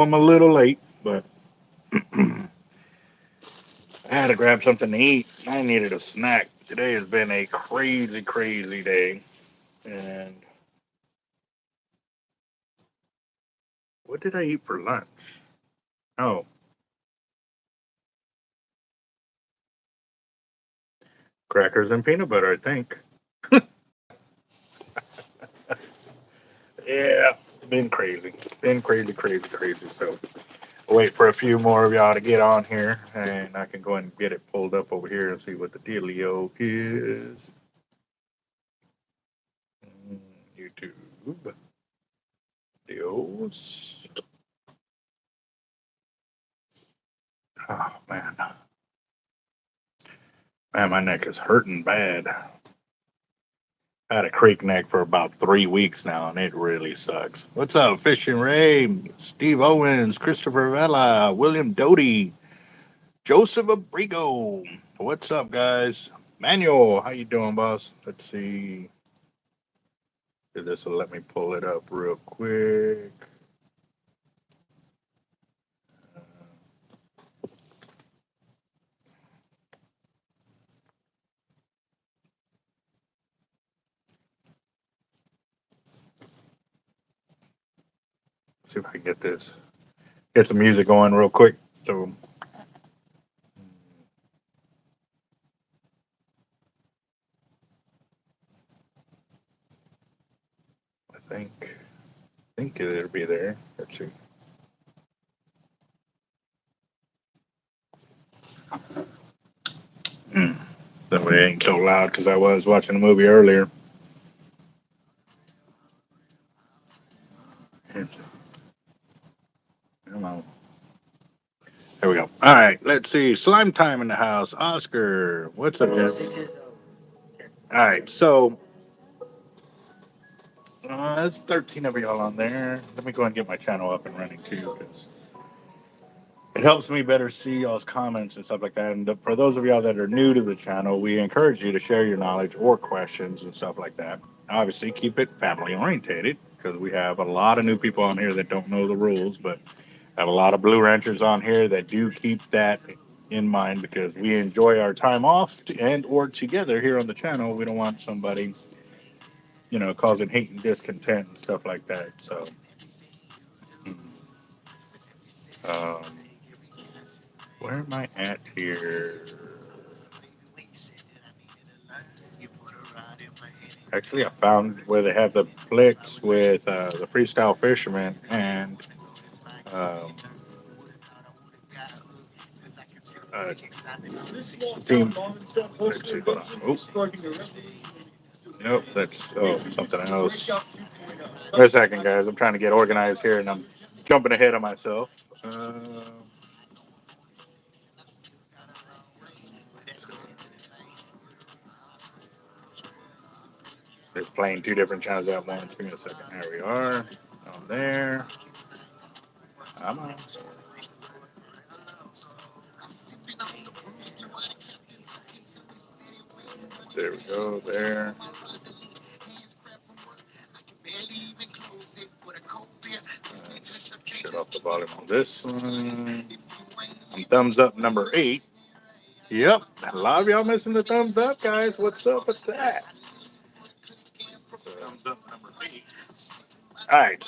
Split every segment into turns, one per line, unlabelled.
I'm a little late, but I had to grab something to eat. I needed a snack. Today has been a crazy, crazy day. And what did I eat for lunch? Oh, crackers and peanut butter, I think. Yeah, been crazy. Been crazy, crazy, crazy. So I'll wait for a few more of y'all to get on here, and I can go and get it pulled up over here and see what the dealio is. YouTube. Deals. Oh, man. Man, my neck is hurting bad. I had a creek neck for about 3 weeks now, and it really sucks. What's up, Fishing Ray, Steve Owens, Christopher Vela, William Doty, Joseph Abrigo? What's up, guys? Manuel, how you doing, boss? Let's see. This will let me pull it up real quick. See if I can get some music going real quick. So I think it'll be there. Let's see. That way it ain't so loud because I was watching a movie earlier. Come on. There we go. All right, let's see. Slime time in the house. Oscar, what's up, guys? All right, so there's 13 of y'all on there. Let me go and get my channel up and running too, because it helps me better see y'all's comments and stuff like that. And for those of y'all that are new to the channel, we encourage you to share your knowledge or questions and stuff like that. Obviously, keep it family orientated because we have a lot of new people on here that don't know the rules, but have a lot of blue ranchers on here that do keep that in mind because we enjoy our time off and or together here on the channel. We don't want somebody, causing hate and discontent and stuff like that. So, um, where am I at here? Actually, I found where they have the flicks with the freestyle fisherman and um, uh, team. Let's see, hold on. Nope, that's something else. Wait a second, guys. I'm trying to get organized here, and I'm jumping ahead of myself. It's playing two different channels at once. Give me a second. There we are. On there. Come on. There we go. There. Shut off the bottom on this one. Thumbs up number 8. Yep. A lot of y'all missing the thumbs up, guys. What's up with that? Thumbs up number 8.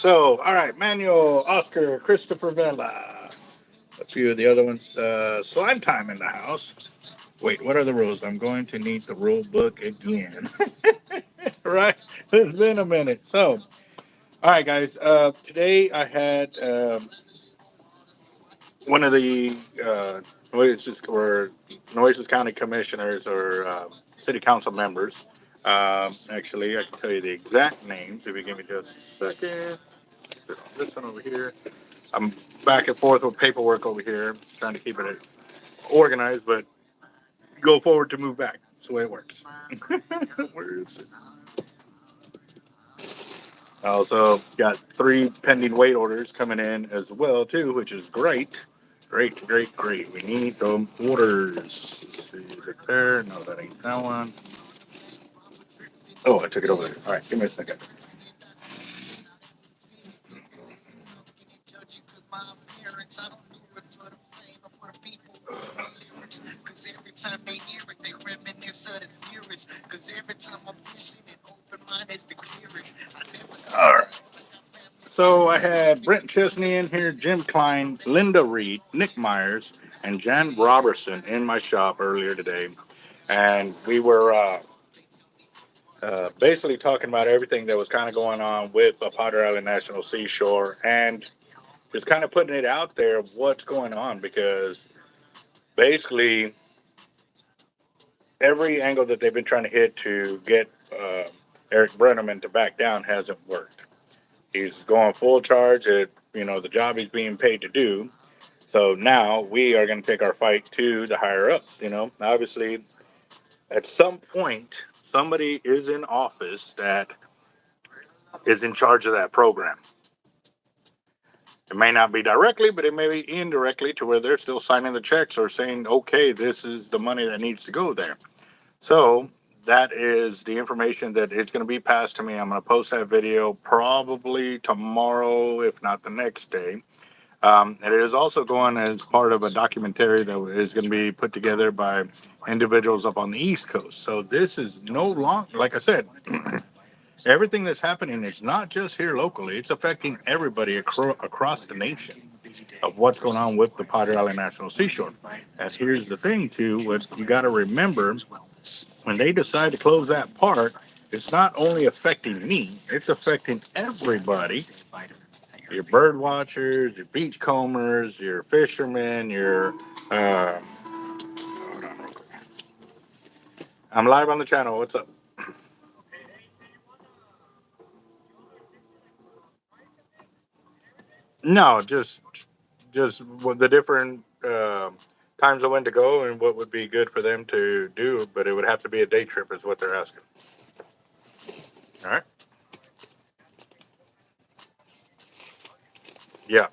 All right. Manuel, Oscar, Christopher Vela. A few of the other ones. Slime time in the house. Wait, what are the rules? I'm going to need the rule book again. Right? It's been a minute. So, all right, guys. Today I had one of the Nueces County Commissioners or City Council members. Actually, I can tell you the exact names if you give me just a second. This one over here. I'm back and forth with paperwork over here, trying to keep it organized, but go forward to move back. That's the way it works. Where is it? I also got 3 pending weight orders coming in as well too, which is great. Great, great, great. We need those orders. Let's see, is it there? No, that ain't that one. Oh, I took it over there. All right, give me a second. All right. So I had Brent Chesney in here, Jim Klein, Linda Reed, Nick Myers, and Jan Robertson in my shop earlier today. And we were basically talking about everything that was kind of going on with the Potter Island National Seashore and just kind of putting it out there of what's going on, because basically every angle that they've been trying to hit to get Eric Brenneman to back down hasn't worked. He's going full charge at, the job he's being paid to do. So now we are going to take our fight to the higher ups. Obviously, at some point, somebody is in office that is in charge of that program. It may not be directly, but it may be indirectly, to where they're still signing the checks or saying, okay, this is the money that needs to go there. So that is the information that is going to be passed to me. I'm going to post that video probably tomorrow, if not the next day. And it is also going as part of a documentary that is going to be put together by individuals up on the East Coast. So this is no longer, like I said, everything that's happening is not just here locally. It's affecting everybody across the nation of what's going on with the Potter Island National Seashore. And here's the thing, too, what you got to remember, when they decide to close that park, it's not only affecting me, it's affecting everybody. Your bird watchers, your beachcombers, your fishermen, your hold on real quick. I'm live on the channel. What's up? No, just what the different times of when to go and what would be good for them to do, but it would have to be a day trip, is what they're asking. All right. Yeah.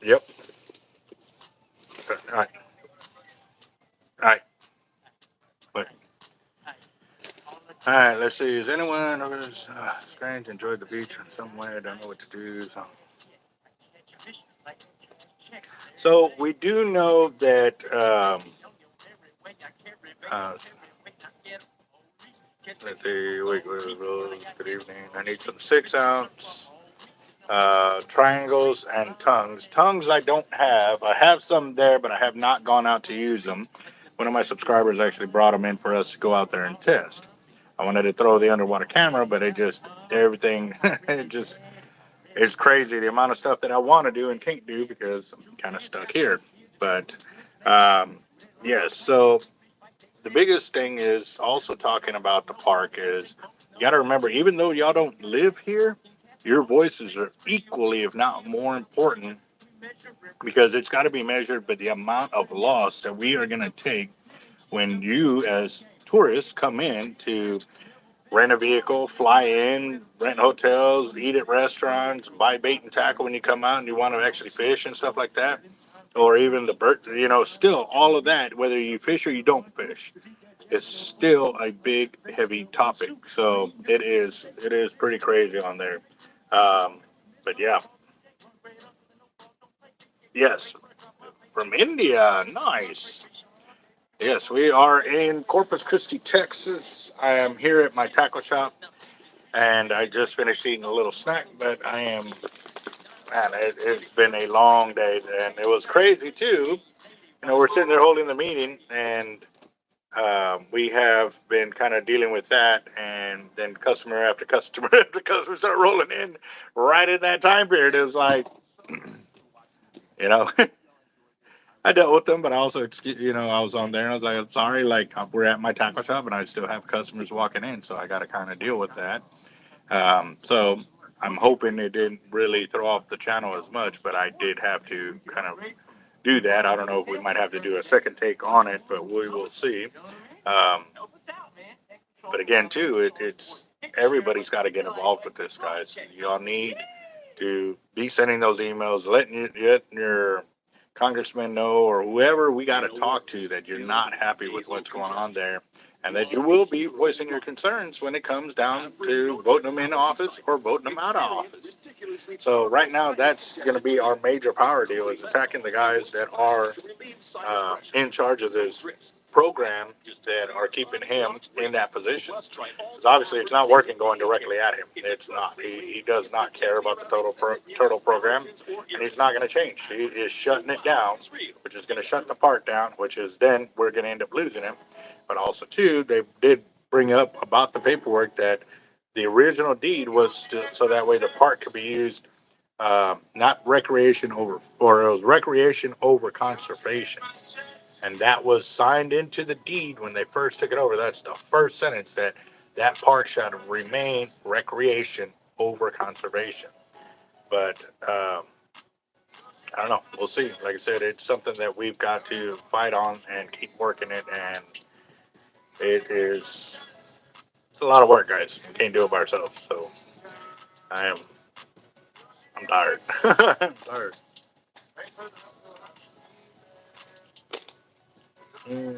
Yep. All right. All right. Wait. All right. Let's see. Is anyone who's strange enjoyed the beach in some way? I don't know what to do. So we do know that. Let's see. Wait, good evening. I need some 6-ounce triangles and tongues. Tongues I don't have. I have some there, but I have not gone out to use them. One of my subscribers actually brought them in for us to go out there and test. I wanted to throw the underwater camera, but everything, it's crazy the amount of stuff that I want to do and can't do because I'm kind of stuck here. But yes, so the biggest thing is also talking about the park is you got to remember, even though y'all don't live here, your voices are equally, if not more important, because it's got to be measured by the amount of loss that we are going to take when you, as tourists, come in to rent a vehicle, fly in, rent hotels, eat at restaurants, buy bait and tackle when you come out and you want to actually fish and stuff like that. Or even the bird, still all of that, whether you fish or you don't fish, it's still a big, heavy topic. So it is pretty crazy on there. But yeah, yes, from India, nice. Yes, we are in Corpus Christi, Texas. I am here at my tackle shop, and I just finished eating a little snack. But man, it's been a long day, and it was crazy too. We're sitting there holding the meeting, and we have been kind of dealing with that, and then customer after customer after customer start rolling in right in that time period. It was like, you know, I dealt with them, but I also, I was on there and I was like, I'm sorry, like we're at my tackle shop and I still have customers walking in, so I got to kind of deal with that. So I'm hoping it didn't really throw off the channel as much, but I did have to kind of do that. I don't know if we might have to do a second take on it, but we will see. Um, but again, too, it's everybody's got to get involved with this, guys. Y'all need to be sending those emails, letting your congressman know or whoever we got to talk to that you're not happy with what's going on there, and that you will be voicing your concerns when it comes down to voting them in office or voting them out of office. So right now, that's going to be our major power deal, is attacking the guys that are in charge of this program that are keeping him in that position. Because obviously, it's not working going directly at him. It's not. He does not care about the turtle program, and he's not going to change. He is shutting it down, which is going to shut the park down, which is then we're going to end up losing him. But also, too, they did bring up about the paperwork that the original deed was so that way the park could be used, not recreation over, or it was recreation over conservation. And that was signed into the deed when they first took it over. That's the first sentence, that that park shall remain recreation over conservation. But I don't know. We'll see. Like I said, it's something that we've got to fight on and keep working it. And it's a lot of work, guys. We can't do it by ourselves. So I am I'm tired. I'm tired. Mm.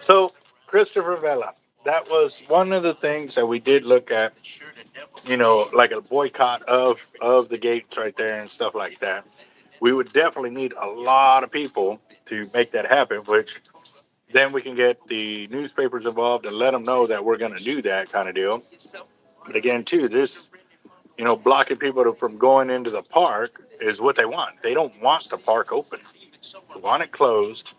So, Christopher Vela, that was one of the things that we did look at, like a boycott of the gates right there and stuff like that. We would definitely need a lot of people to make that happen, which then we can get the newspapers involved and let them know that we're going to do that kind of deal. But again, too, this, blocking people from going into the park is what they want. They don't want the park open. They want it closed,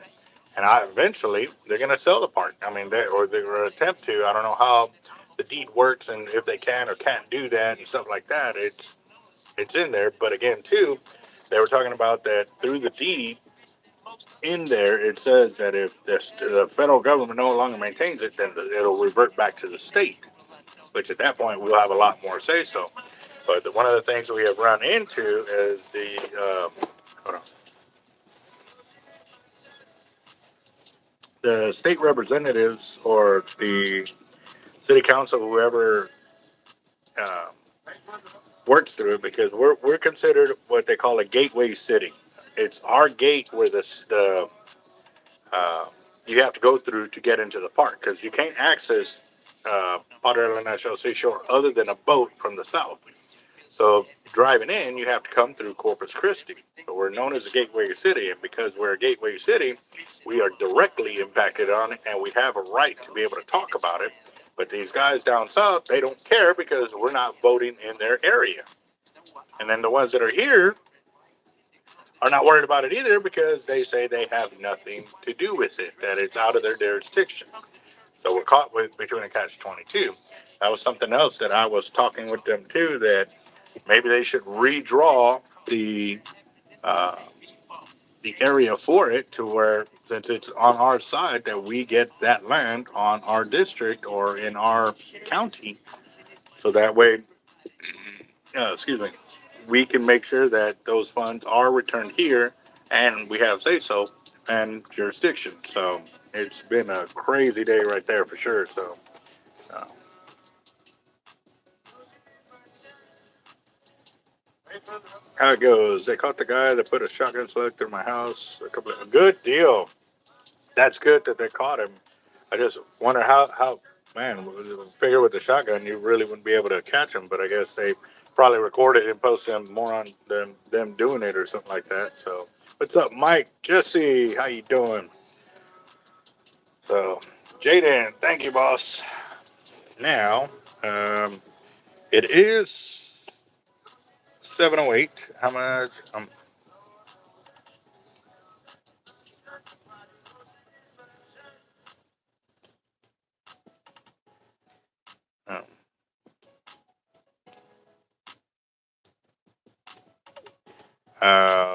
and eventually they're going to sell the park. I mean, or they're going to attempt to. I don't know how the deed works and if they can or can't do that and stuff like that. It's in there, but again, too, they were talking about that through the deed. In there, it says that if the federal government no longer maintains it, then it'll revert back to the state. Which at that point we'll have a lot more say so. But one of the things that we have run into is hold on, the state representatives or the city council, whoever uh, works through it, because we're considered what they call a gateway city. It's our gate where the uh, you have to go through to get into the park, because you can't access Padre National Seashore other than a boat from the south. So driving in, you have to come through Corpus Christi. So we're known as a gateway city, and because we're a gateway city, we are directly impacted on it, and we have a right to be able to talk about it. But these guys down south, they don't care because we're not voting in their area. And then the ones that are here are not worried about it either because they say they have nothing to do with it, that it's out of their jurisdiction. So we're caught with between a catch-22. That was something else that I was talking with them too, that maybe they should redraw uh, the area for it to where, since it's on our side, that we get that land on our district or in our county, so that way, excuse me, we can make sure that those funds are returned here, and we have say so and jurisdiction. So it's been a crazy day right there for sure. So. Uh, how it goes? They caught the guy that put a shotgun slug through my house. A good deal. That's good that they caught him. I just wonder how man, figure with the shotgun you really wouldn't be able to catch him, but I guess they probably recorded and posted them more on them doing it or something like that. So what's up, Mike? Jesse, how you doing? So Jaden, thank you, boss. Now, um, it is 7:08. How much? Um,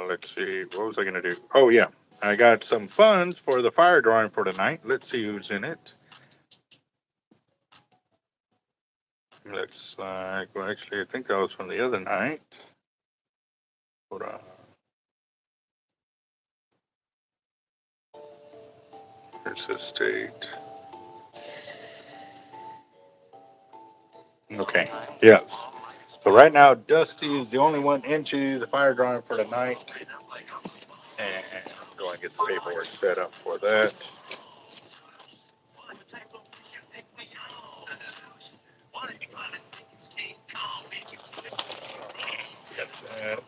let's see. What was I going to do? Oh, yeah. I got some funds for the fire drawing for tonight. Let's see who's in it. Looks like, well, actually, I think that was from the other night. Hold on. Here's the state. Okay. Yes. So right now, Dusty is the only one into the fire drawing for tonight. get the paperwork set up for that. Got that.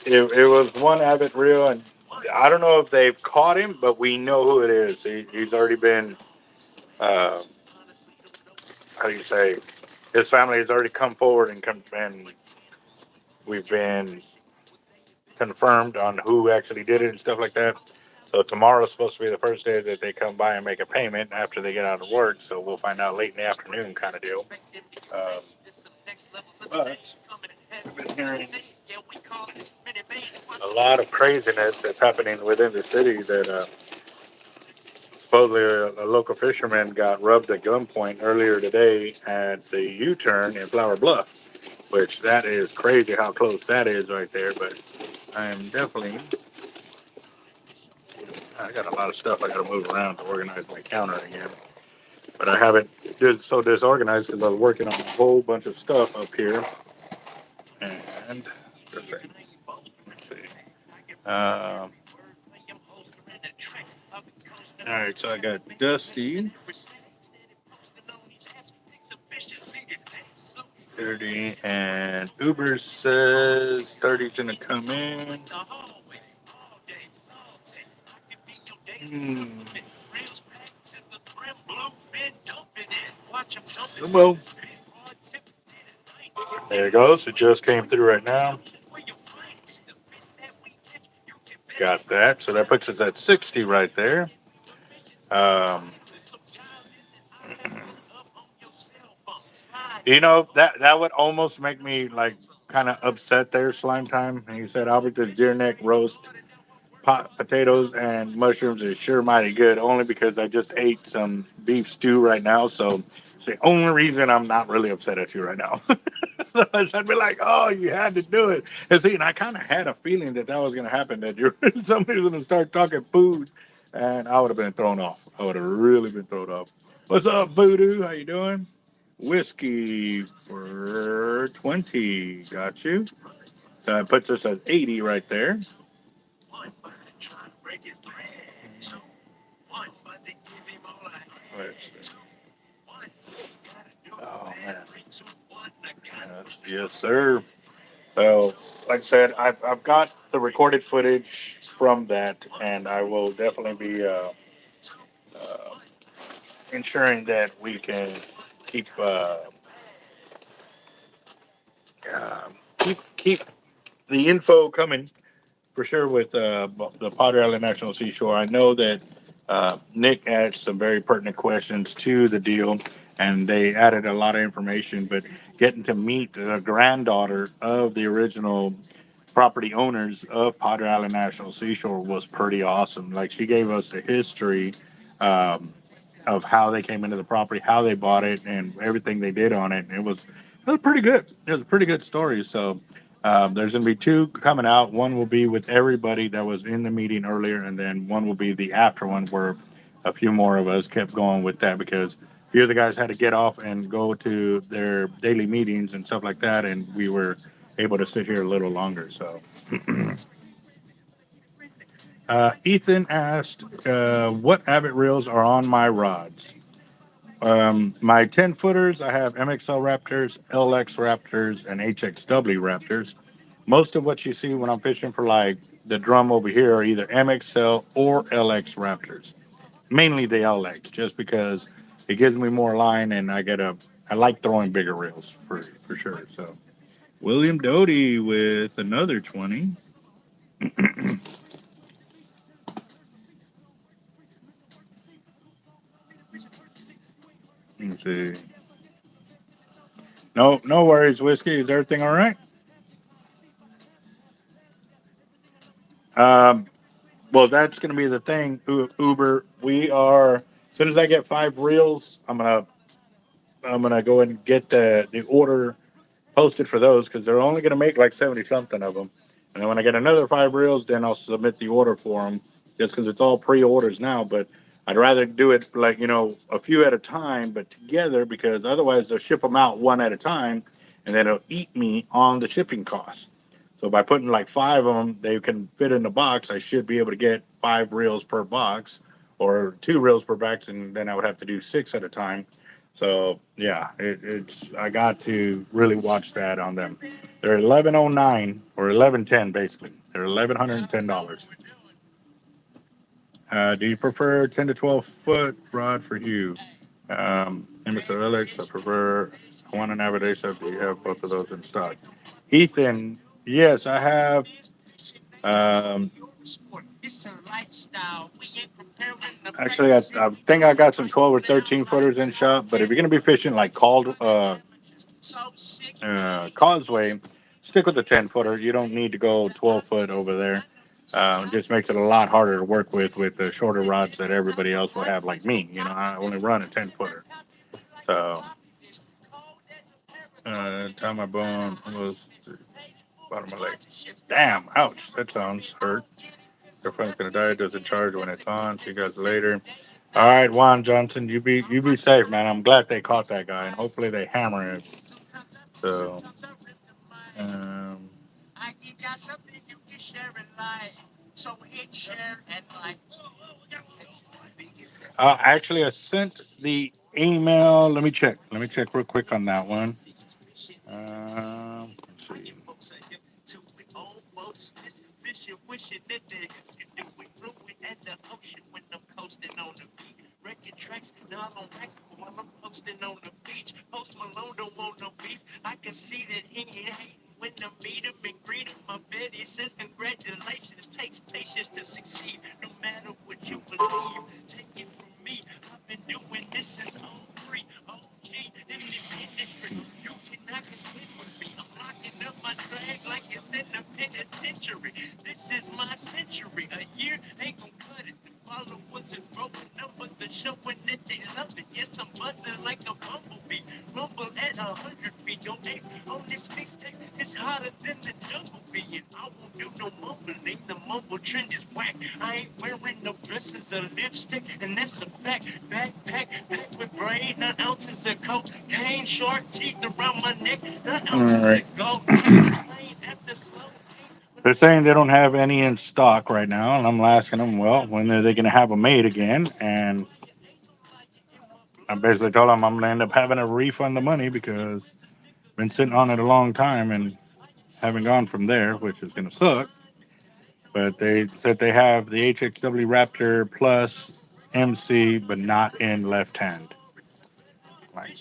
It was one Avet reel, and I don't know if they've caught him, but we know who it is. He's already been, how do you say, his family has already come forward and we've been confirmed on who actually did it and stuff like that. So tomorrow is supposed to be the first day that they come by and make a payment after they get out of work. So we'll find out late in the afternoon kind of deal. But we've been hearing a lot of craziness that's happening within the city that supposedly a local fisherman got rubbed at gunpoint earlier today at the U-turn in Flower Bluff, which that is crazy how close that is right there. But I am definitely, I got a lot of stuff I got to move around to organize my counter again. But I haven't so disorganized because I was working on a whole bunch of stuff up here. And let's see. All right, so I got Dusty. 30, and Uber says 30's gonna come in. Well, there it goes. It just came through right now. Got that. So that puts us at 60 right there. You know, that would almost make me like kind of upset there, Slime Time. And you said Albert's deer neck roast, pot potatoes and mushrooms is sure mighty good, only because I just ate some beef stew right now. So it's the only reason I'm not really upset at you right now. Otherwise, I'd be like, oh, you had to do it. And see, and I kind of had a feeling that was going to happen, that somebody's going to start talking food, and I would have been thrown off. I would have really been thrown off. What's up, Voodoo? How you doing? Whiskey for 20. Got you. So that puts us at 80 right there. Oh, man. Yes, sir. So, like I said, I've got the recorded footage from that, and I will definitely be ensuring that we can keep keep the info coming for sure with the Potter Island National Seashore. I know that Nick asked some very pertinent questions to the deal, and they added a lot of information. But getting to meet the granddaughter of the original property owners of Potter Island National Seashore was pretty awesome. Like, she gave us the history um, of how they came into the property, how they bought it, and everything they did on it. And it was pretty good. It was a pretty good story. So there's going to be two coming out. One will be with everybody that was in the meeting earlier, and then one will be the after one, where a few more of us kept going with that because a few of the guys had to get off and go to their daily meetings and stuff like that, and we were able to sit here a little longer. So Ethan asked, what Avet reels are on my rods? My 10 footers, I have MXL Raptors, LX Raptors, and HXW Raptors. Most of what you see when I'm fishing for like the drum over here are either MXL or LX Raptors. Mainly the LX, just because it gives me more line, and I like throwing bigger reels for sure. So William Doty with another 20. Let's see. No worries, Whiskey. Is everything all right? Um, well, that's going to be the thing, Uber. We are, as soon as I get 5 reels, I'm gonna go and get the order posted for those, because they're only gonna make like 70 something of them. And then when I get another 5 reels, then I'll submit the order for them, just because it's all pre-orders now. But I'd rather do it like, a few at a time, but together, because otherwise they'll ship them out one at a time, and then it'll eat me on the shipping costs. So by putting like 5 of them, they can fit in the box. I should be able to get 5 reels per box, or 2 reels per box, and then I would have to do 6 at a time. So yeah, it's I got to really watch that on them. They're 1109 or 1110 basically. They're $1,110. Do you prefer 10 to 12 foot rod for you? Mr. Alex, I prefer. I want an Avet. Do you have both of those in stock? Ethan, yes, I have. Um, Actually, I think I got some 12 or 13 footers in shop. But if you're gonna be fishing like called causeway, stick with the 10 footer. You don't need to go 12 foot over there. It just makes it a lot harder to work with the shorter rods that everybody else will have, like me. I only run a 10 footer. So, tie my bone was the bottom of my leg. Damn, ouch. That sounds hurt. Your friend's gonna die. It doesn't charge when it's on. See you guys later. All right, Juan Johnson, you be safe, man. I'm glad they caught that guy, and hopefully they hammer it. So, um, actually, I sent the email. Let me check. Let me check real quick on that one. Let's see. All right. They're saying they don't have any in stock right now, and I'm asking them, well, when are they going to have them made again? And I basically told them I'm going to end up having to refund the money because I've been sitting on it a long time and haven't gone from there, which is going to suck. But they said they have the HXW Raptor Plus MC, but not in left hand. Like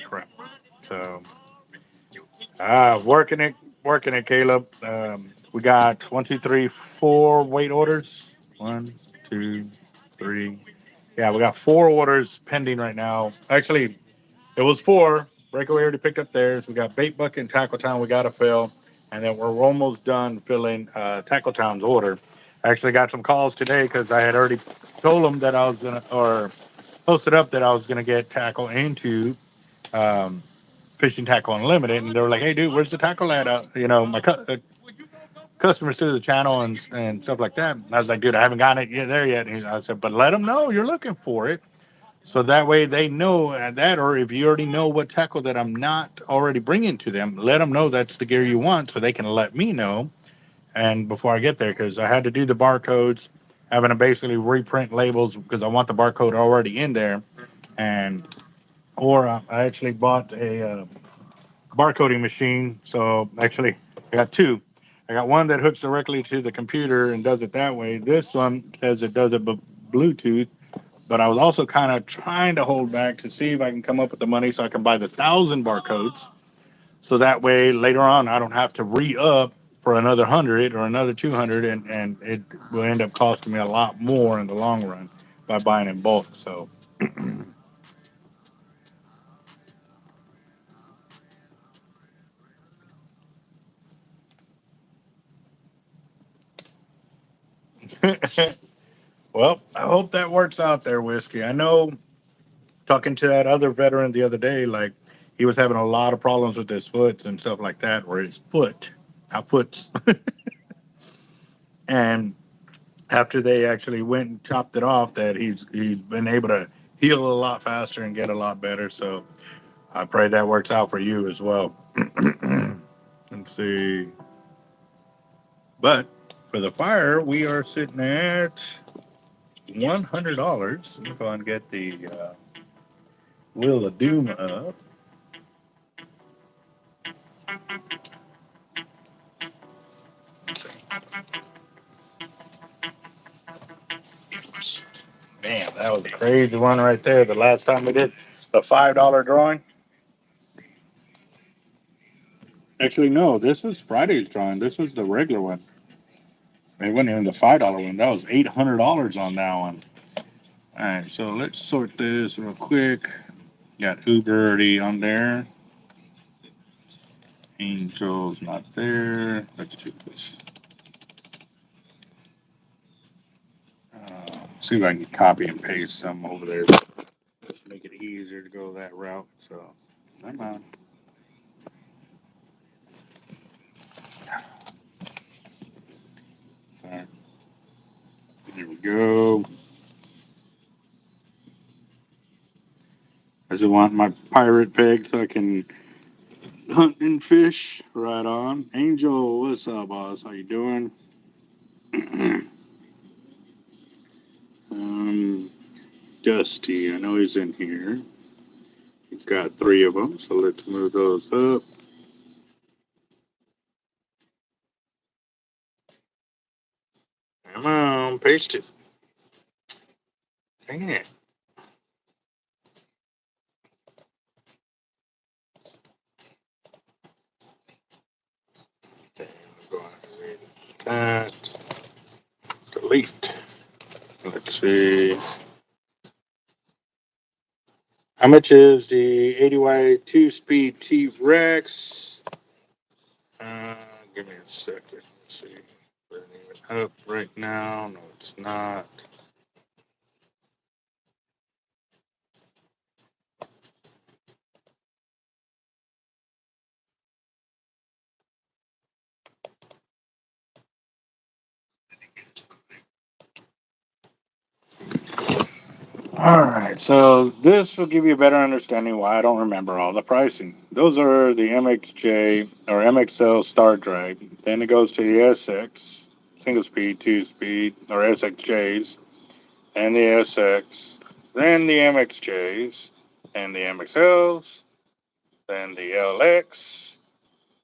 crap. So, working it, Caleb. We got 1, 2, 3, 4 weight orders. 1, 2, 3. Yeah, we got 4 orders pending right now. Actually, it was 4. Breakaway already picked up theirs. We got Bait Bucket and Tackle Town we got to fill. And then we're almost done filling Tackle Town's order. I actually got some calls today because I had already told them that I was going to, or posted up that I was going to get tackle into um, Fishing Tackle Unlimited. And they were like, hey, dude, where's the tackle at? My customers to the channel and stuff like that. And I was like, dude, I haven't gotten it there yet. And I said, but let them know you're looking for it. So that way they know that, or if you already know what tackle that I'm not already bringing to them, let them know that's the gear you want so they can let me know. And before I get there, because I had to do the barcodes, having to basically reprint labels because I want the barcode already in there. And, or I actually bought a barcoding machine. So actually, I got 2. I got one that hooks directly to the computer and does it that way. This one says it does it Bluetooth. But I was also kind of trying to hold back to see if I can come up with the money so I can buy the 1,000 barcodes. So that way later on I don't have to re-up for another 100 or another 200, and it will end up costing me a lot more in the long run by buying in bulk. So well, I hope that works out there, Whiskey. I know talking to that other veteran the other day, like he was having a lot of problems with his foot and stuff like that, or his foot, not foots. And after they actually went and chopped it off, that he's been able to heal a lot faster and get a lot better. So I pray that works out for you as well. Let's see. But for the fire, we are sitting at $100. Let me go and get the Wheel of Doom up. Man, that was a crazy one right there. The last time we did the $5 drawing. Actually, no, this is Friday's drawing. This is the regular one. It wasn't even the $5 one. That was $800 on that one. All right, so let's sort this real quick. Got Uber already on there. Angel's not there. Let's do this. See if I can copy and paste some over there. Just make it easier to go that route. So, come on. Right. There we go. I just want my pirate peg so I can hunt and fish. Right on. Angel, what's up, boss? How you doing? um, Dusty, I know he's in here. He's got 3 of them, so let's move those up. Come on, paste it. Dang it. Okay, I'm going to read that. Delete. Let's see. How much is the 80Y 2-speed T-Rex? Give me a second. Let's see. Is it even up right now? No, it's not. All right, so this will give you a better understanding why I don't remember all the pricing. Those are the MXJ or MXL Star Drag. Then it goes to the SX, single speed, 2-speed, or SXJs, and the SX, then the MXJs, and the MXLs, then the LX,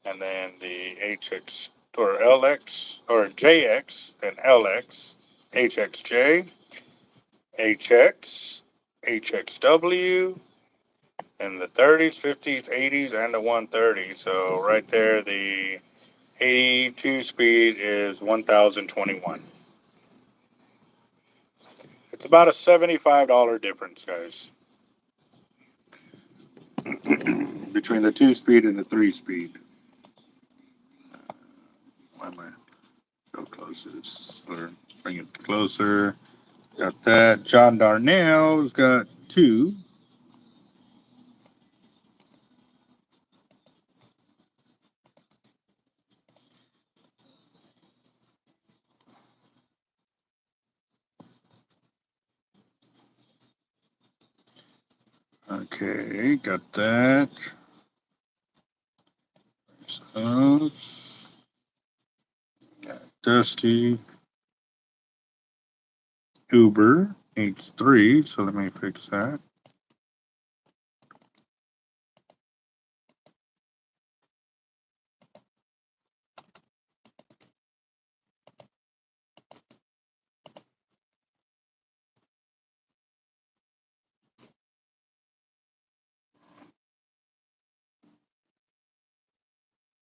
and then the HX or LX or JX and LX, HXJ, HX, HXW, and the 30s, 50s, 80s, and the 130. So right there, the 82 speed is 1021. It's about a $75 difference, guys, between the 2-speed and the 3-speed. Why am I go closer? Or bring it closer. Got that. John Darnell's got 2. Okay, got that. So, got Dusty. Uber needs 3, so let me fix that.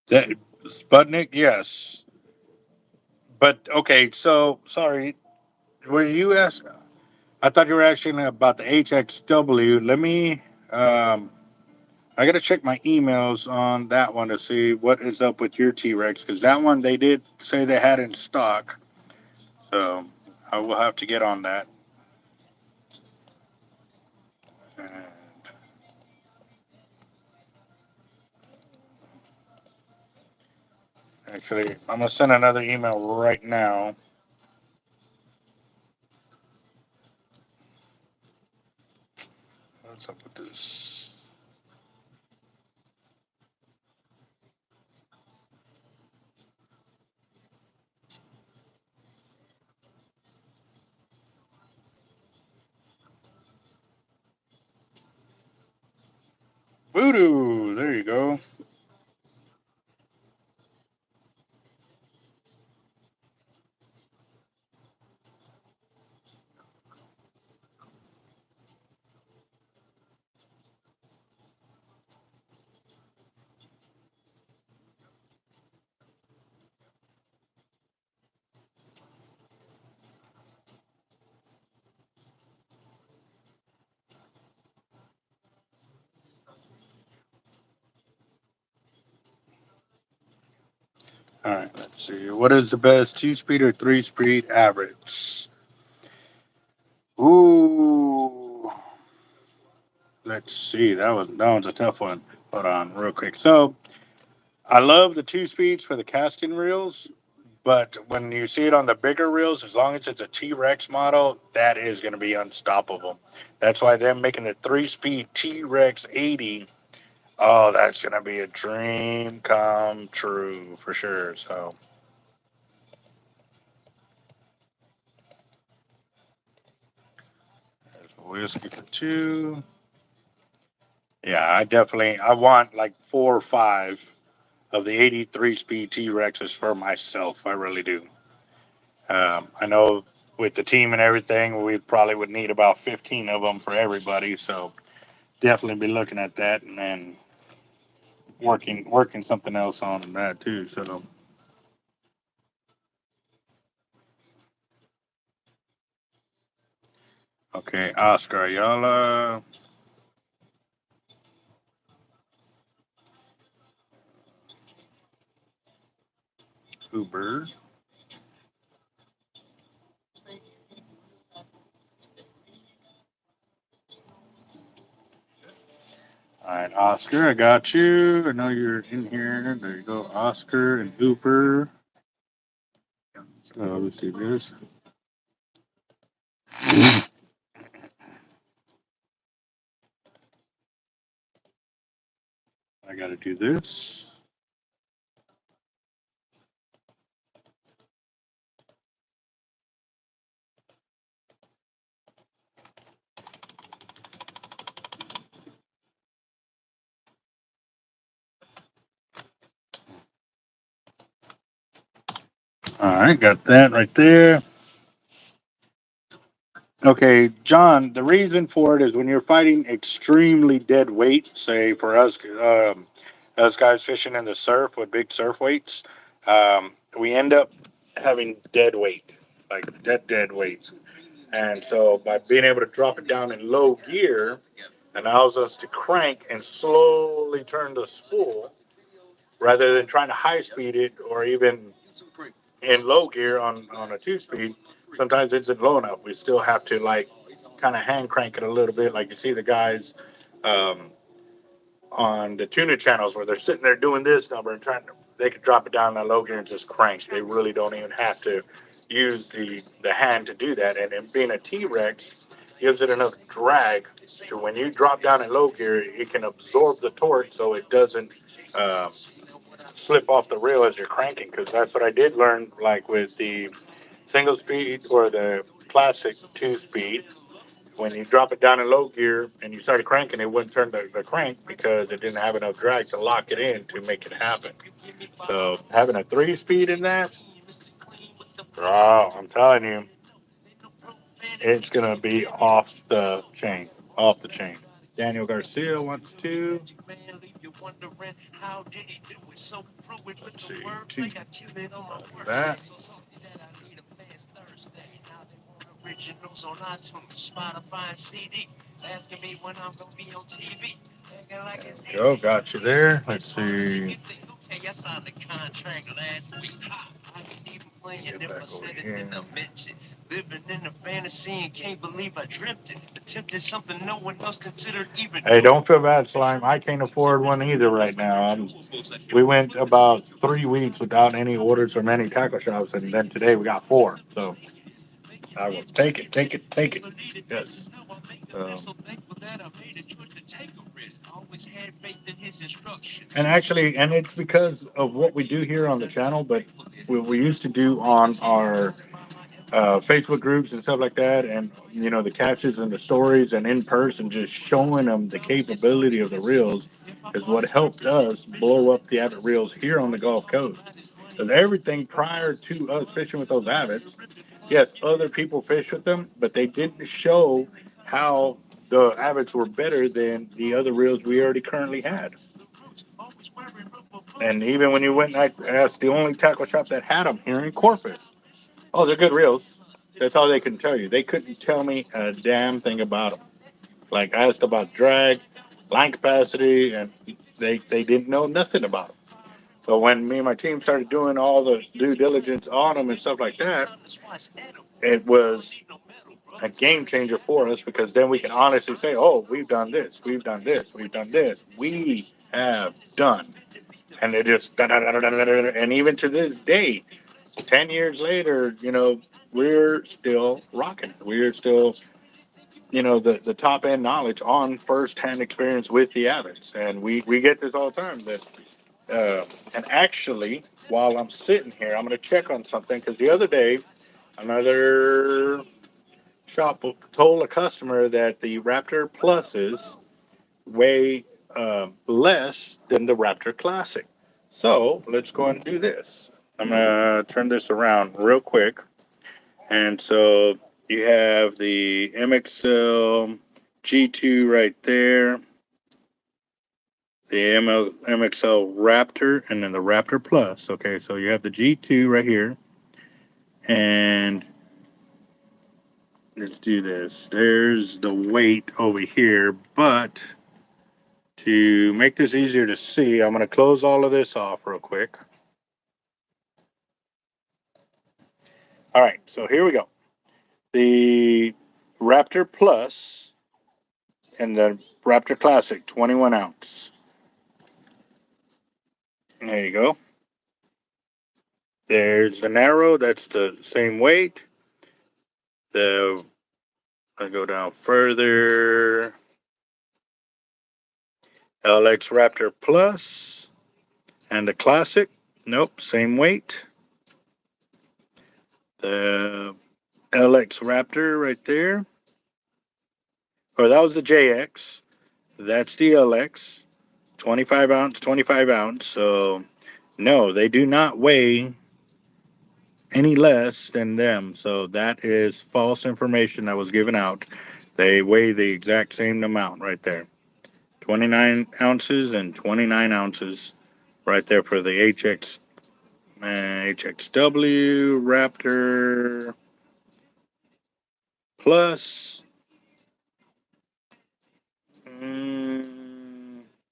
That Sputnik, yes. But okay, so sorry. Were you asking? I thought you were asking about the HXW. Let me. I got to check my emails on that one to see what is up with your T Rex because that one they did say they had in stock. So I will have to get on that. And actually, I'm gonna send another email right now. What's up with this? Voodoo. There you go. All right, let's see. What is the best 2-speed or 3-speed average? Ooh, let's see. That one's a tough one. Hold on, real quick. So I love the 2 speeds for the casting reels, but when you see it on the bigger reels, as long as it's a T-Rex model, that is going to be unstoppable. That's why them making the 3-speed T-Rex 80. Oh, that's going to be a dream come true for sure. So. Whiskey for two. Yeah, I want like 4 or 5 of the 83 speed T Rexes for myself. I really do. I know with the team and everything, we probably would need about 15 of them for everybody. So definitely be looking at that and then working something else on that too. So okay, Oscar Ayala, Uber. All right, Oscar, I got you. I know you're in here. There you go, Oscar and Uber. So let's see this. I got to do this. All right, got that right there. Okay, John, the reason for it is when you're fighting extremely dead weight, say for us guys fishing in the surf with big surf weights, we end up having dead weight, like dead weights. And so by being able to drop it down in low gear, allows us to crank and slowly turn the spool rather than trying to high speed it or even in low gear on a 2 speed. Sometimes it isn't low enough. We still have to like kind of hand crank it a little bit, like you see the guys um, on the tuna channels where they're sitting there doing this number and trying to. They could drop it down in low gear and just crank. They really don't even have to use the hand to do that. And then being a T Rex gives it enough drag to when you drop down in low gear, it can absorb the torque so it doesn't uh, slip off the reel as you're cranking. Because that's what I did learn, like with the single speed or the classic 2 speed. When you drop it down in low gear and you started cranking, it wouldn't turn the crank because it didn't have enough drag to lock it in to make it happen. So having a 3 speed in that, oh, I'm telling you, it's gonna be off the chain, off the chain. Daniel Garcia wants to. Let's see, two. That. Originals on iTunes, Spotify, and CD. Asking me when I'm gonna be on TV. Go, got you there. Let's see. Okay, I signed the contract last week. I didn't even play it if I said it in a mention. Living in a fantasy and can't believe I dreamt it. Attempted something no one else considered even. Hey, don't feel bad, Slime. I can't afford one either right now. We went about 3 weeks without any orders from any tackle shops, and then today we got 4. So I will take it, take it, take it. Yes. And actually, and it's because of what we do here on the channel, but we used to do on our Facebook groups and stuff like that, and you know the captions and the stories, and in person, just showing them the capability of the reels is what helped us blow up the Avet reels here on the Gulf Coast. Because everything prior to us fishing with those Avets, yes, other people fish with them, but they didn't show how the Avets were better than the other reels we already currently had. And even when you went, I asked the only tackle shop that had them here in Corpus. Oh, they're good reels. That's all they can tell you. They couldn't tell me a damn thing about them. Like I asked about drag, line capacity, and they didn't know nothing about them. But when me and my team started doing all the due diligence on them and stuff like that, it was a game changer for us because then we can honestly say, oh, we've done this, we've done this, we've done this, we have done. And it just, and even to this day, 10 years later, you know, we're still rocking. We're still, you know, the top end knowledge on first hand experience with the Avets. And we get this all the time. And actually, while I'm sitting here, I'm going to check on something because the other day, another shop told a customer that the Raptor Pluses weigh less than the Raptor Classic. So let's go and do this. I'm going to turn this around real quick. And so you have the MXL G2 right there, the MXL Raptor, and then the Raptor Plus. Okay, so you have the G2 right here. And let's do this. There's the weight over here, but to make this easier to see, I'm going to close all of this off real quick. All right, so here we go. The Raptor Plus and the Raptor Classic, 21 ounce. There you go. There's the narrow, that's the same weight. I go down further. LX Raptor Plus and the Classic, nope, same weight. The LX Raptor right there. Or that was the JX. That's the LX. 25 ounce, 25 ounce. So, no, they do not weigh any less than them. So, that is false information that was given out. They weigh the exact same amount right there. 29 ounces and 29 ounces right there for the HXW Raptor Plus.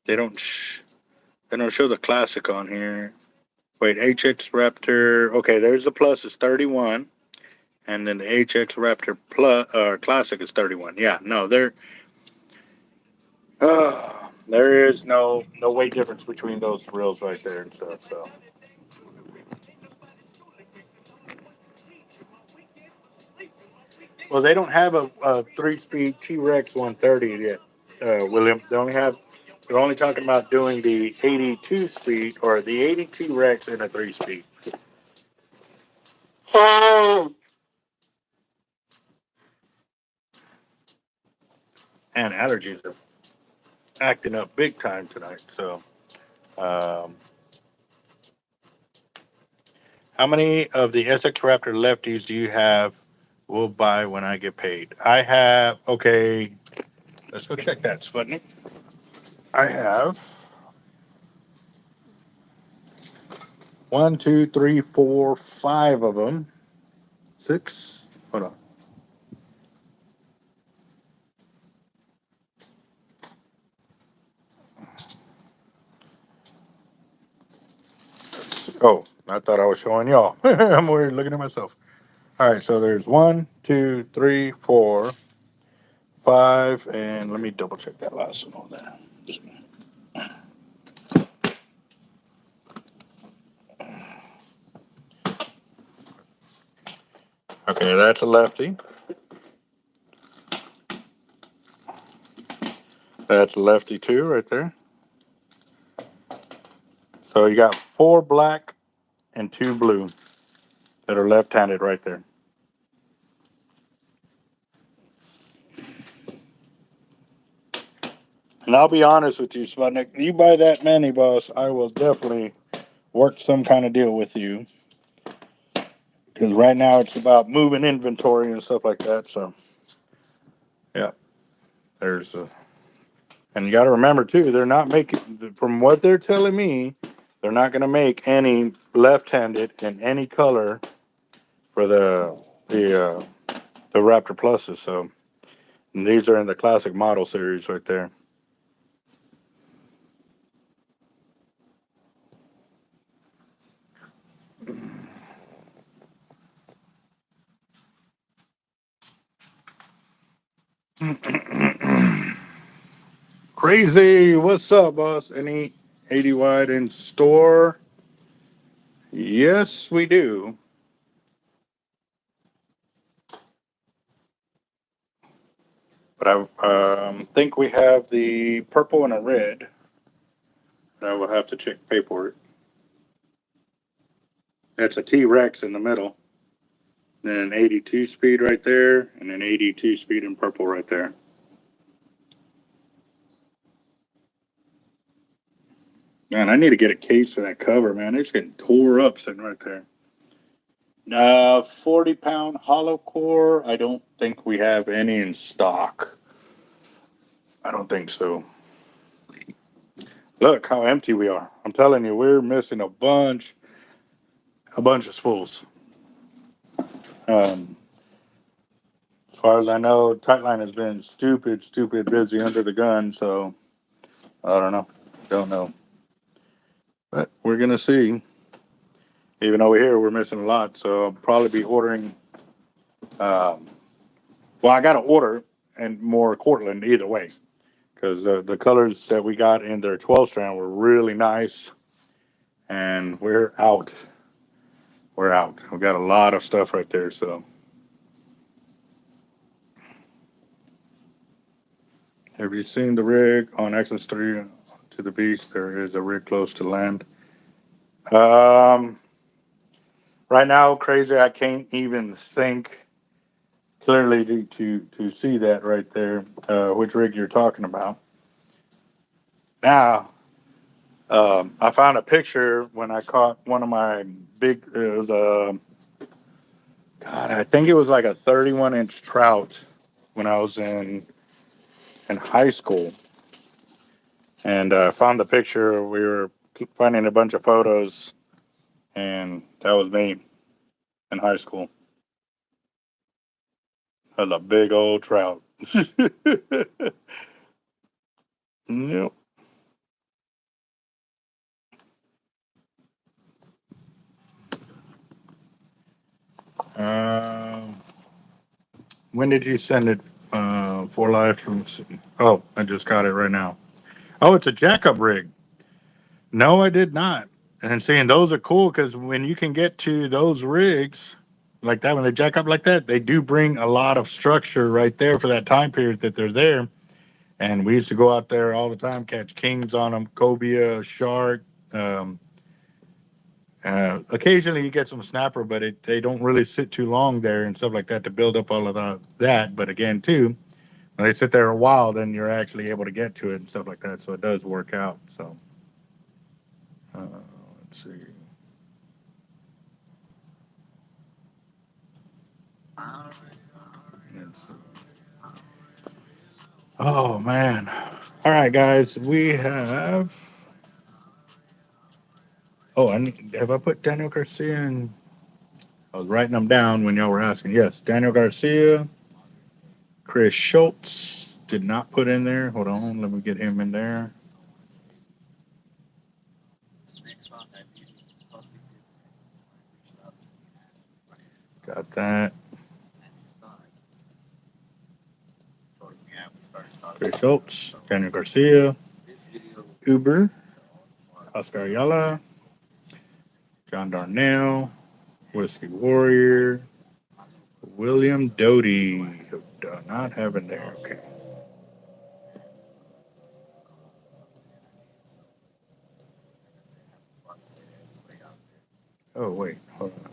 They don't show the Classic on here. Wait, HX Raptor. Okay, there's the Plus is 31, and then the HX Raptor Plus Classic is 31. Yeah, no, there is no weight difference between those reels right there and stuff. So. Well, they don't have a 3-speed T-Rex 130 yet, William. They're only talking about doing the 82 speed or the 82 Rex in a 3-speed. And allergies are acting up big time tonight. So, how many of the SX Raptor lefties do you have? We'll buy when I get paid. I have, okay, let's go check that, Sputnik. I have 1, 2, 3, 4, 5 of them. 6. Hold on. Oh, I thought I was showing y'all. I'm weird looking at myself. All right, so there's 1, 2, 3, 4, 5, and let me double check that last one on there. Okay, that's a lefty. That's a lefty too, right there. So you got 4 black and 2 blue that are left-handed right there. And I'll be honest with you, Sputnik. You buy that many, boss, I will definitely work some kind of deal with you. Because right now it's about moving inventory and stuff like that. So, yeah, there's a. And you got to remember too, they're not making, from what they're telling me, they're not going to make any left-handed in any color for the Raptor Pluses. So, and these are in the classic model series right there. Crazy, what's up, boss? Any 80 wide in store? Yes, we do. But I think we have the purple and a red. I will have to check paperwork. That's a T-Rex in the middle. Then an 82 speed right there, and an 82 speed in purple right there. Man, I need to get a case for that cover, man. It's getting tore up sitting right there. 40-pound hollow core. I don't think we have any in stock. I don't think so. Look how empty we are. I'm telling you, we're missing a bunch of spools. As far as I know, Tightline has been stupid busy under the gun. So I don't know. Don't know. But we're gonna see. Even over here, we're missing a lot. So I'll probably be ordering. Well, I got to order and more Cortland either way, because the colors that we got in their 12 strand were really nice, and we're out. We're out. We got a lot of stuff right there. So, have you seen the rig on Access 3 to the beach? There is a rig close to land. Um, right now, crazy. I can't even think clearly to see that right there. Which rig you're talking about? Now, I found a picture when I caught one of my big. It was God, I think it was like a 31-inch trout when I was in high school, and found the picture. We were finding a bunch of photos, and that was me in high school. That was a big old trout. Yep. Um, when did you send it? For life from. Oh, I just got it right now. Oh, it's a jackup rig. No, I did not. And seeing those are cool because when you can get to those rigs like that, when they jack up like that, they do bring a lot of structure right there for that time period that they're there. And we used to go out there all the time, catch kings on them, cobia, shark. Um, Occasionally you get some snapper, but they don't really sit too long there and stuff like that to build up all of that. But again, too, when they sit there a while, then you're actually able to get to it and stuff like that. So it does work out. So uh, let's see. Oh man. All right, guys. We have. Oh, have I put Daniel Garcia in? I was writing them down when y'all were asking. Yes, Daniel Garcia, Chris Schultz did not put in there. Hold on, let me get him in there. Got that. Chris Schultz, Daniel Garcia, Uber, Oscar Ayala, John Darnell, Whiskey Warrior, William Doty. Do not have in there. Okay. Oh wait, hold on.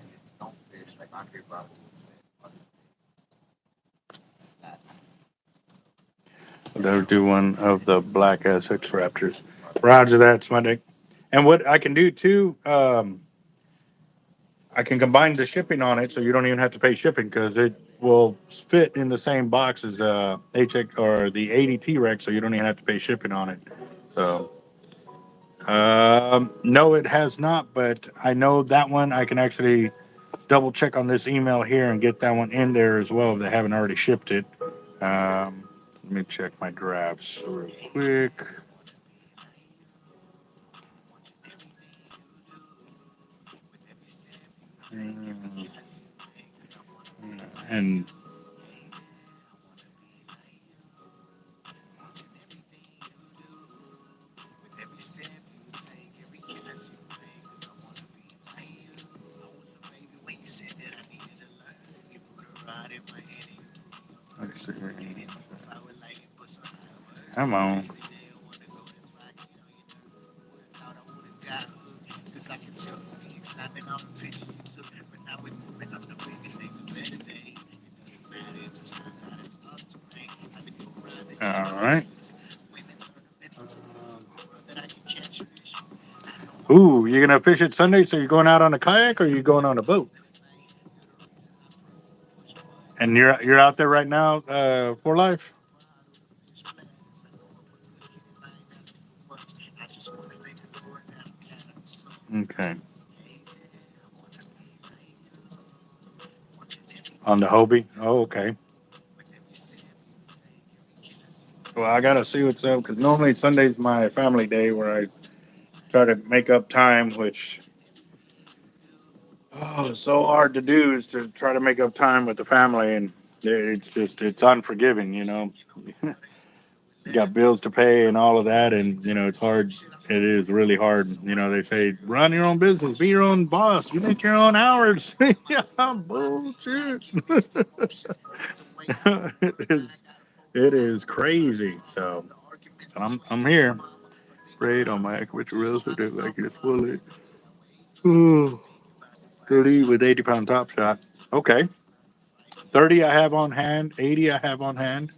They'll do one of the black S6 Raptors. Roger that, it's Monday. And what I can do too, I can combine the shipping on it, so you don't even have to pay shipping because it will fit in the same box as HX or the 80 Rex, so you don't even have to pay shipping on it. So, no, it has not, but I know that one I can actually double check on this email here and get that one in there as well if they haven't already shipped it. Let me check my drafts real quick. Mm, And let's see. Come on. All right. Ooh, you gonna fish it Sunday? So you're going out on a kayak or you going on a boat? And you're out there right now, for life. Okay. On the Hobie. Oh, okay. Well, I gotta see what's up because normally Sunday's my family day where I try to make up time, which it's so hard to do is to try to make up time with the family, and it's unforgiving, you know. You got bills to pay and all of that, and it's hard. It is really hard. They say run your own business, be your own boss, you make your own hours. Yeah, bullshit. It is crazy. So I'm here. Sprayed on my aquaculture so that I can pull it. Ooh, 30 with 80-pound top shot. Okay. 30 I have on hand. 80 I have on hand.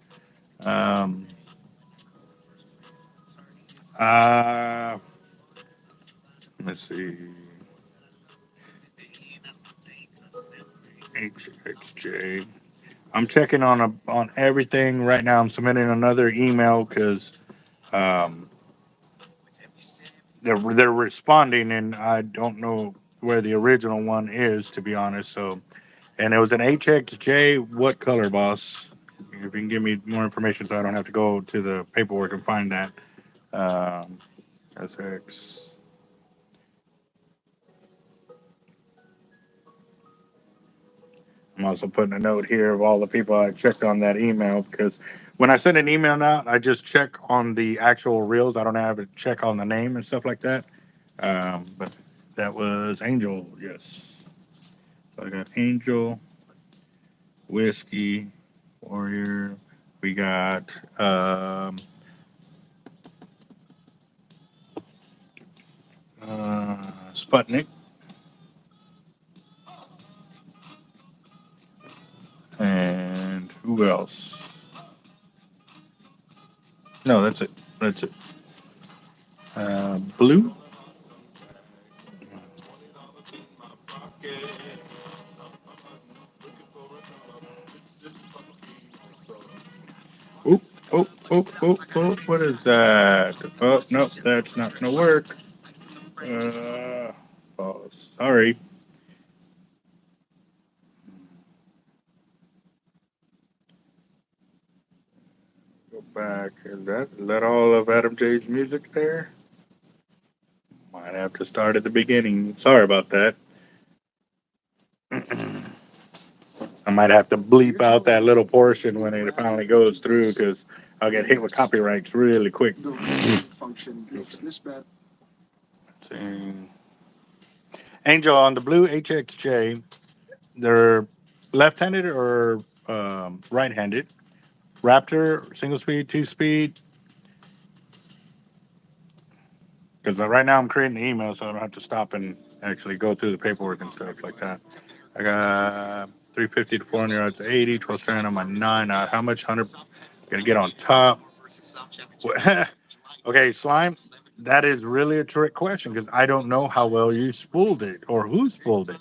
Um, uh, let's see. HXJ. I'm checking on everything right now. I'm submitting another email because um, they're responding, and I don't know where the original one is, to be honest. So, and it was an HXJ. What color, boss? If you can give me more information, so I don't have to go to the paperwork and find that. Um, SX. I'm also putting a note here of all the people I checked on that email because when I send an email out, I just check on the actual reels. I don't have to check on the name and stuff like that. But that was Angel, yes. So I got Angel, Whiskey, Warrior. We got Sputnik, and who else? No, that's it. That's it. Blue. Oh, oh, oh, oh, oh, what is that? Oh, no, that's not going to work. Oh, sorry. Go back. Is that all of Adam J's music there? Might have to start at the beginning. Sorry about that. I might have to bleep out that little portion when it finally goes through because I'll get hit with copyrights really quick. Angel, on the blue HXJ, they're left-handed or right-handed. Raptor, single speed, two speed. Because right now I'm creating the email, so I don't have to stop and actually go through the paperwork and stuff like that. I got 350 to 400 yards, 80, 12 strand on my 9. How much 100 gonna get on top? Okay, Slime, that is really a trick question because I don't know how well you spooled it or who spooled it.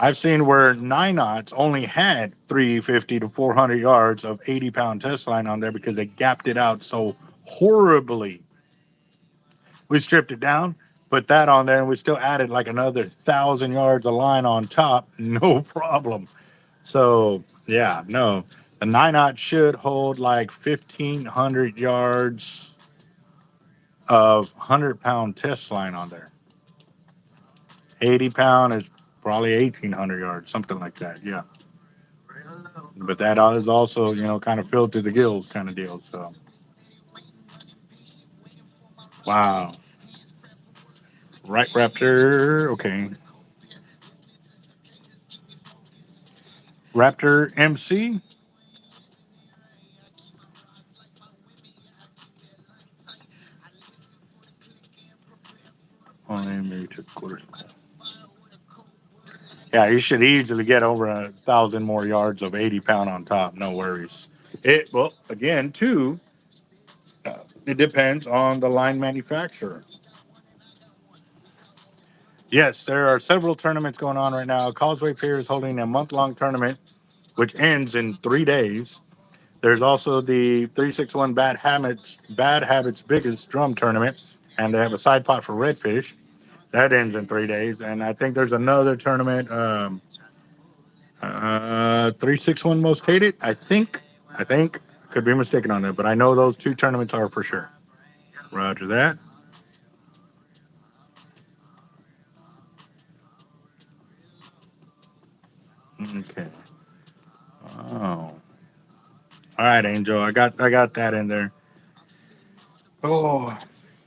I've seen where 9/0 only had 350 to 400 yards of 80-pound test line on there because they gapped it out so horribly. We stripped it down, put that on there, and we still added like another 1,000 yards of line on top, no problem. So yeah, no, the 9/0 should hold like 1,500 yards of 100-pound test line on there. 80-pound is probably 1,800 yards, something like that. Yeah. But that is also, kind of filled to the gills kind of deal. So, wow. Right, Raptor. Okay. Raptor MC. Oh, maybe took quarters. Yeah, you should easily get over 1,000 more yards of 80-pound on top. No worries. Well, again, too, it depends on the line manufacturer. Yes, there are several tournaments going on right now. Causeway Pier is holding a month-long tournament, which ends in 3 days. There's also the 361 Bad Habits Biggest Drum Tournament, and they have a side pot for redfish. That ends in 3 days. And I think there's another tournament, 361 Most Hated. I think, could be mistaken on that, but I know those two tournaments are for sure. Roger that. Okay. Oh. All right, Angel. I got that in there. Oh,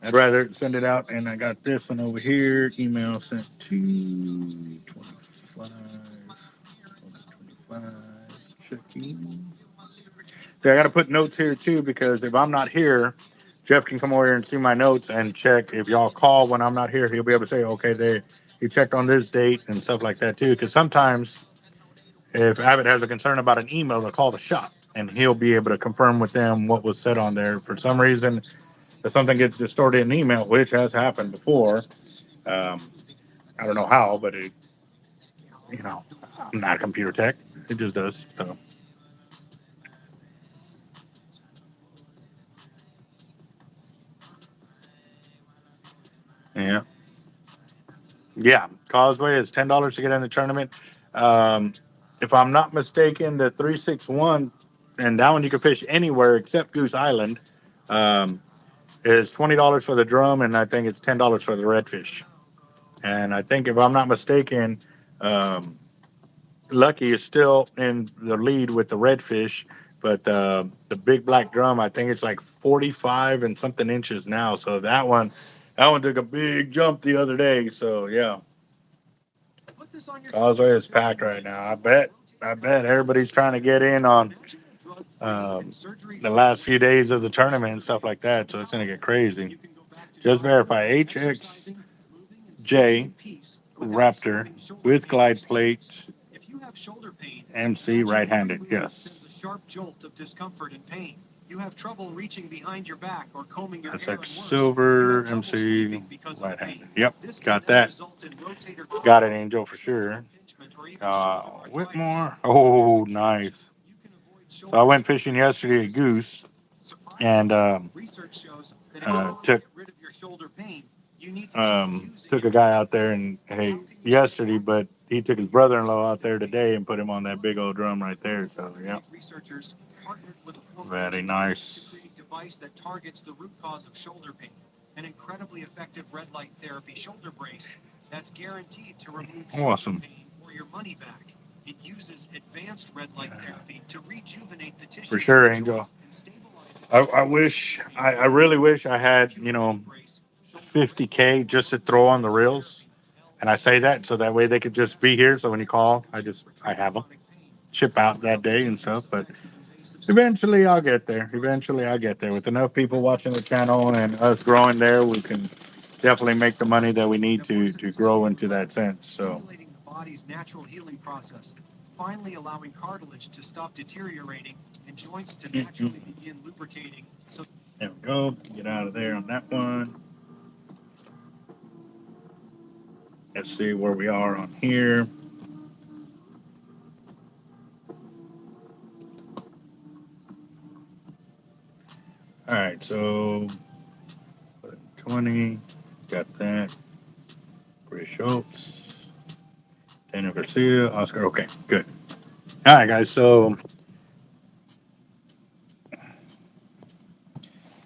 I'd rather send it out, and I got this one over here. Email sent to 25, 2025. Checking. See, I got to put notes here too because if I'm not here, Jeff can come over here and see my notes and check. If y'all call when I'm not here, he'll be able to say, okay, he checked on this date and stuff like that too. Because sometimes if Avet has a concern about an email, they'll call the shop and he'll be able to confirm with them what was said on there. For some reason, if something gets distorted in email, which has happened before, I don't know how, but I'm not a computer tech. It just does. So. Yeah. Yeah. Causeway is $10 to get in the tournament. If I'm not mistaken, the 361, and that one you can fish anywhere except Goose Island, is $20 for the drum, and I think it's $10 for the redfish. And I think if I'm not mistaken, um, Lucky is still in the lead with the redfish, but the big black drum, I think it's like 45 and something inches now. So that one took a big jump the other day. So yeah, Causeway is packed right now. I bet everybody's trying to get in on the last few days of the tournament and stuff like that. So it's gonna get crazy. Just verify HXJ Raptor with glide plate. MC right-handed. Yes. Sharp jolt of discomfort and pain. You have trouble reaching behind your back or combing your hair. That's silver MC right-handed. Yep, got that. Got it, Angel, for sure. Whitmore. Oh, nice. So I went fishing yesterday at Goose and took a guy out there and yesterday, but he took his brother-in-law out there today and put him on that big old drum right there. So yeah, very nice. Device that targets the root cause of shoulder pain. An incredibly effective red light therapy shoulder brace that's guaranteed to remove awesome pain or your money back. It uses advanced red light therapy to rejuvenate the tissue. For sure, Angel. I wish, I really wish I had, 50K just to throw on the reels. And I say that so that way they could just be here. So when you call, I have them chip out that day and stuff. But eventually I'll get there. With enough people watching the channel and us growing there, we can definitely make the money that we need to grow into that sense. So. The body's natural healing process, finally allowing cartilage to stop deteriorating and joints to naturally begin lubricating. So There we go. Get out of there on that one. Let's see where we are on here. All right, so 20, got that. Chris Schultz, Daniel Garcia, Oscar. Okay, good. All right, guys. So,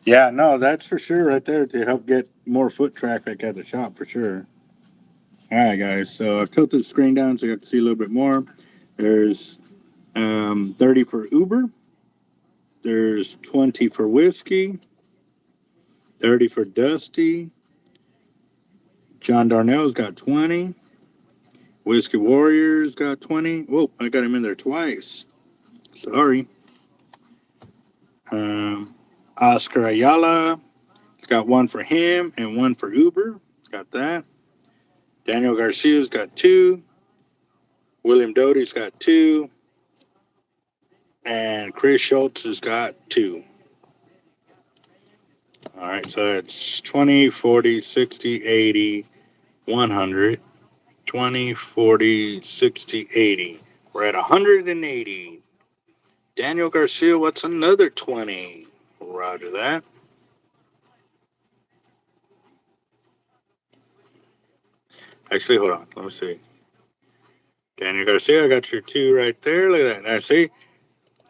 yeah, no, that's for sure right there to help get more foot traffic at the shop for sure. All right, guys. So I've tilted the screen down so you can see a little bit more. There's 30 for Uber. There's 20 for Whiskey. 30 for Dusty. John Darnell's got 20. Whiskey Warriors got 20. Whoa, I got him in there twice. Sorry. Oscar Ayala. Got one for him and one for Uber. Got that. Daniel Garcia's got 2. William Doty's got 2. And Chris Schultz has got 2. All right, so it's 20, 40, 60, 80, 100. 20, 40, 60, 80. We're at 180. Daniel Garcia, what's another 20? Roger that. Actually, hold on. Let me see. Daniel Garcia, I got your 2 right there. Look at that. Now, see,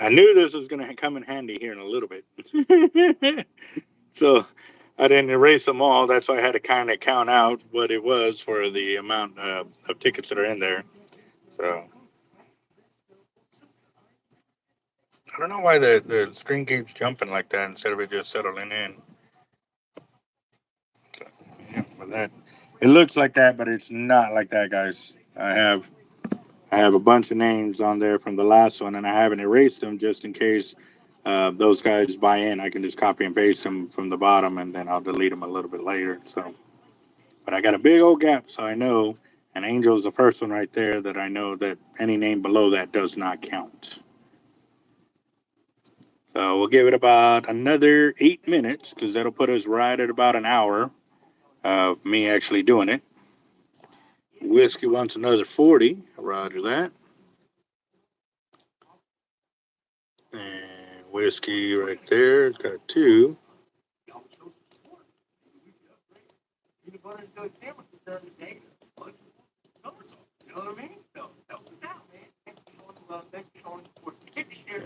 I knew this was going to come in handy here in a little bit. So I didn't erase them all. That's why I had to kind of count out what it was for the amount of tickets that are in there. So I don't know why the screen keeps jumping like that instead of it just settling in. So, yeah, but that it looks like that, but it's not like that, guys. I have a bunch of names on there from the last one, and I haven't erased them just in case those guys buy in. I can just copy and paste them from the bottom, and then I'll delete them a little bit later. So, but I got a big old gap, so I know. And Angel is the first one right there that I know that any name below that does not count. So we'll give it about another 8 minutes because that'll put us right at about an hour of me actually doing it. Whiskey wants another 40. Roger that. And Whiskey right there. It's got 2.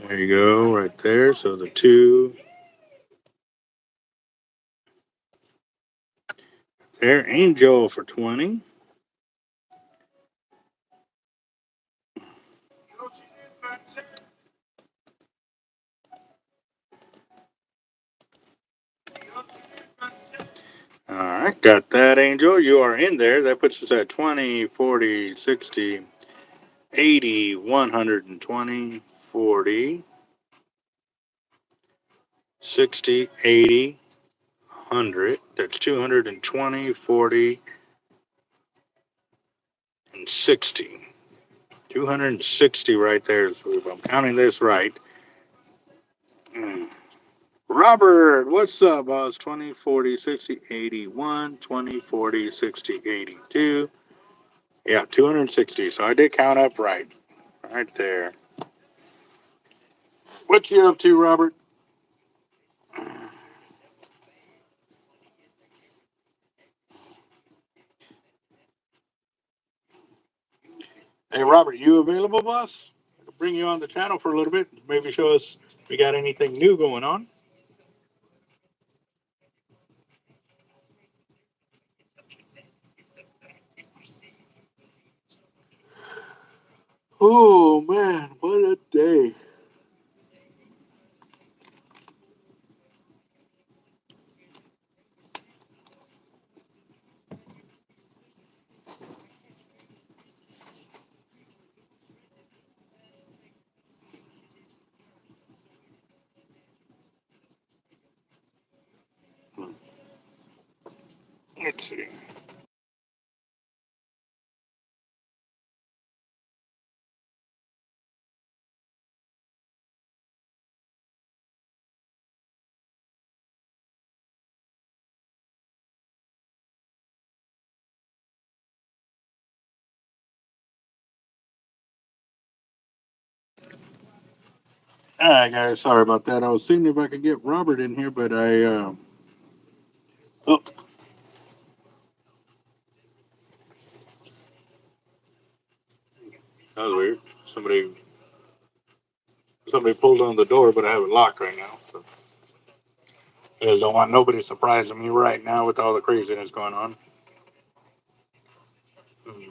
There you go, right there. So the 2. There, Angel for 20. All right, got that, Angel. You are in there. That puts us at 20, 40, 60, 80, 120, 40, 60, 80, 100. That's 220, 40, and 60. 260 right there. If I'm counting this right. Robert, what's up, boss? 20, 40, 60, 81, 20, 40, 60, 82. Yeah, 260. So I did count up right. Right there. What you up to, Robert? Hey, Robert, you available, boss? I'll bring you on the channel for a little bit. Maybe show us if we got anything new going on. Oh, man, what a day. Let's see. All right, guys. Sorry about that. I was seeing if I could get Robert in here, but oh, that was weird. Somebody pulled on the door, but I have it locked right now. So I just don't want nobody surprising me right now with all the craziness going on. Hmm.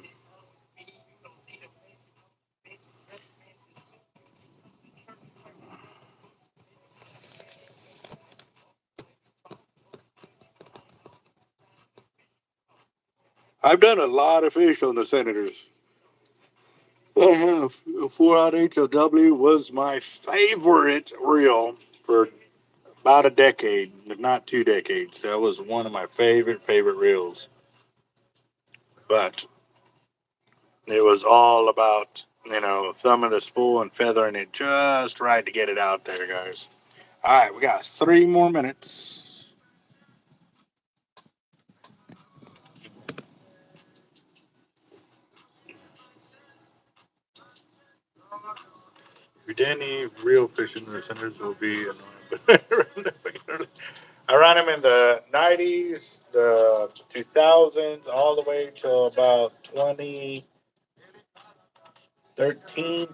I've done a lot of fish on the Senators. I have. 4-out HLW was my favorite reel for about a decade, if not 2 decades. That was one of my favorite reels. But it was all about, thumbing the spool and feathering it just right to get it out there, guys. All right, we got 3 more minutes. Any real fishing centers will be annoying. I ran them in the 90s, the 2000s, all the way till about 2013.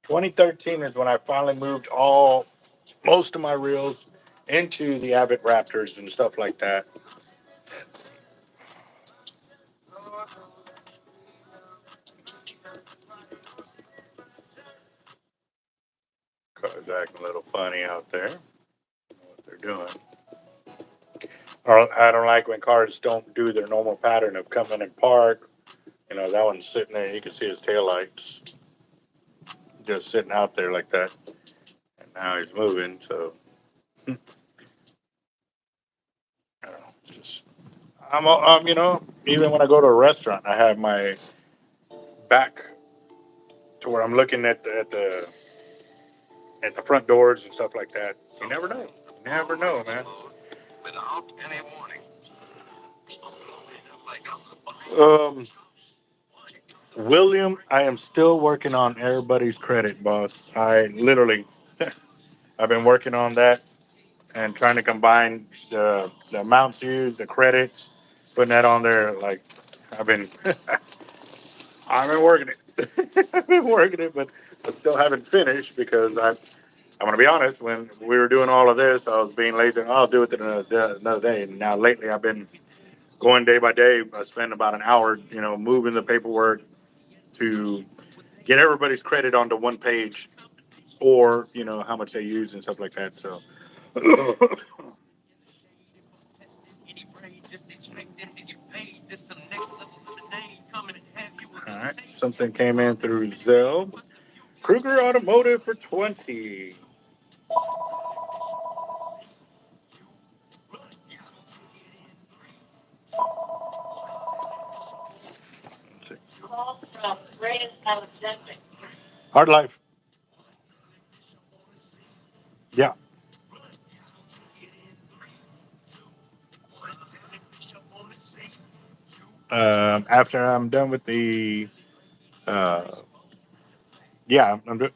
2013 is when I finally moved most of my reels into the Avet Raptors and stuff like that. Cars acting a little funny out there. What they're doing. Or I don't like when cars don't do their normal pattern of coming and park. That one's sitting there. You can see his taillights just sitting out there like that. And now he's moving. So I don't know. It's just even when I go to a restaurant, I have my back to where I'm looking at the front doors and stuff like that. You never know. You never know, man. Without any warning. William, I am still working on everybody's credit, boss. I've been working on that and trying to combine the amounts used, the credits, putting that on there. Like I've been, I've been working it. I've been working it, but I still haven't finished because I'm gonna be honest. When we were doing all of this, I was being lazy. I'll do it another day. And now lately, I've been going day by day. I spend about an hour, moving the paperwork to get everybody's credit onto one page, or how much they use and stuff like that. So, all right, something came in through Zelle. Kruger Automotive for 20. Hard life. Yeah. After I'm done with the, uh, yeah, I'm do-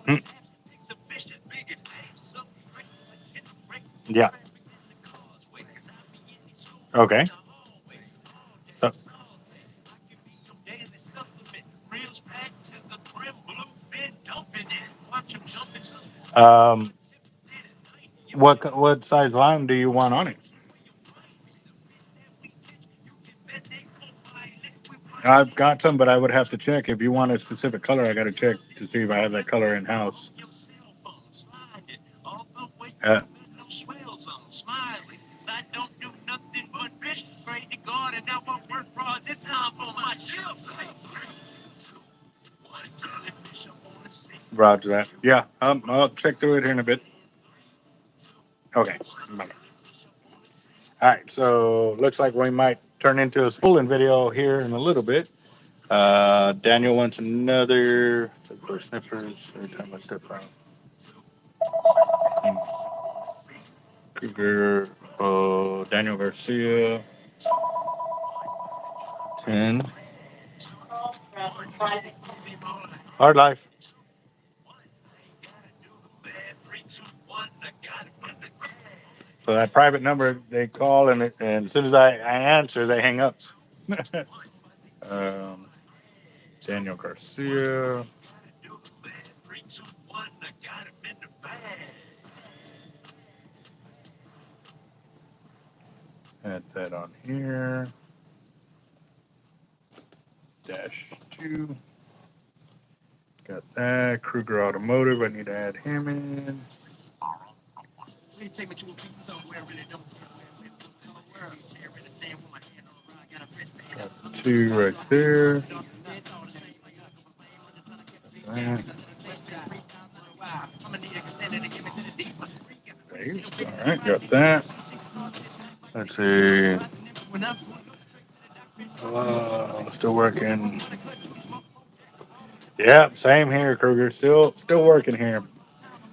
Mm, yeah. Okay. So, um, what size line do you want on it? I've got some, but I would have to check. If you want a specific color, I got to check to see if I have that color in house. Uh, Roger that. Yeah, I'll check through it here in a bit. Okay. Bye. All right. So looks like we might turn into a schooling video here in a little bit. Daniel wants another for snippers every time I step out. Cougar, Daniel Garcia, 10. Hard life. So that private number they call, and as soon as I answer, they hang up. um, Daniel Garcia. Add that on here. -2. Got that. Kruger Automotive. I need to add him in. Got 2 right there. That. All right, got that. Let's see. Still working. Yep, same here, Kruger. Still working here.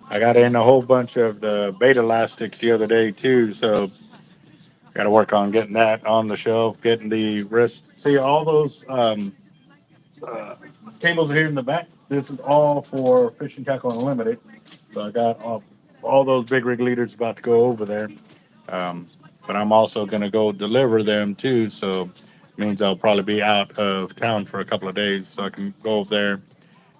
I got in a whole bunch of the beta elastics the other day too, so got to work on getting that on the shelf, getting the wrist. See all those uh, cables here in the back. This is all for Fishing Tackle Unlimited. So I got all those big rig leaders about to go over there. But I'm also going to go deliver them too. So it means I'll probably be out of town for a couple of days. So I can go over there,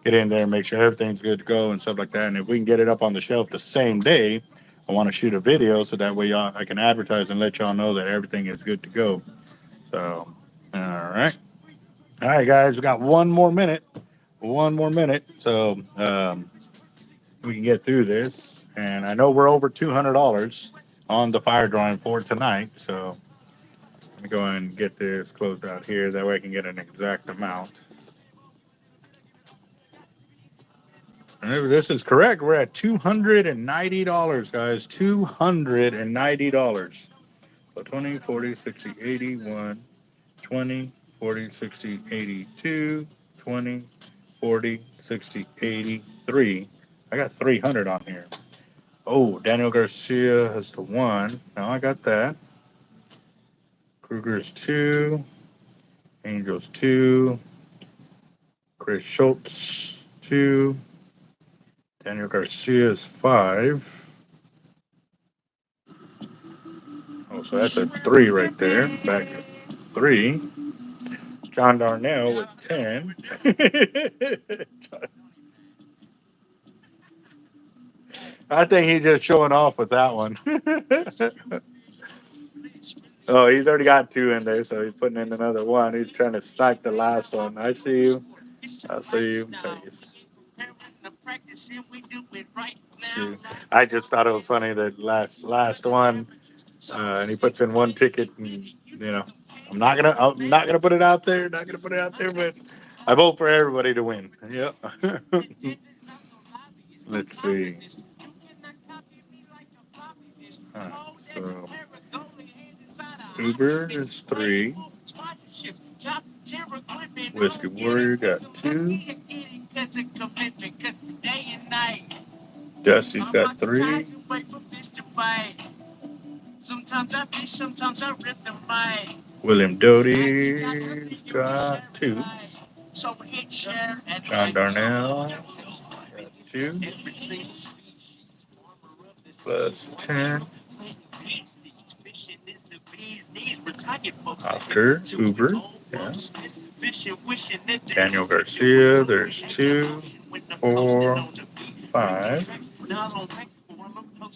get in there, make sure everything's good to go and stuff like that. And if we can get it up on the shelf the same day, I want to shoot a video so that way I can advertise and let y'all know that everything is good to go. So, all right. All right, guys, we got one more minute. One more minute. So we can get through this. And I know we're over $200 on the fire drawing for tonight. So let me go and get this closed out here. That way I can get an exact amount. And if this is correct, we're at $290, guys. $290. So 20, 40, 60, 80, 1, 20, 40, 60, 82, 20, 40, 60, 83. I got 300 on here. Oh, Daniel Garcia has the 1. Now I got that. Kruger's 2. Angel's 2. Chris Schultz 2. Daniel Garcia's 5. Oh, so that's a 3 right there. Back at 3. John Darnell with 10. I think he's just showing off with that one. Oh, he's already got 2 in there, so he's putting in another 1. He's trying to stack the last one. I see you. I see you. I just thought it was funny that last one, and he puts in 1 ticket, and I'm not gonna put it out there, but I vote for everybody to win. Yep. Let's see. So Uber is 3. Whiskey Warrior got 2. Dusty's got 3. William Doty's got 2. John Darnell got 2. Plus 10. Oscar, Uber, yeah. Daniel Garcia, there's 2, 4, 5.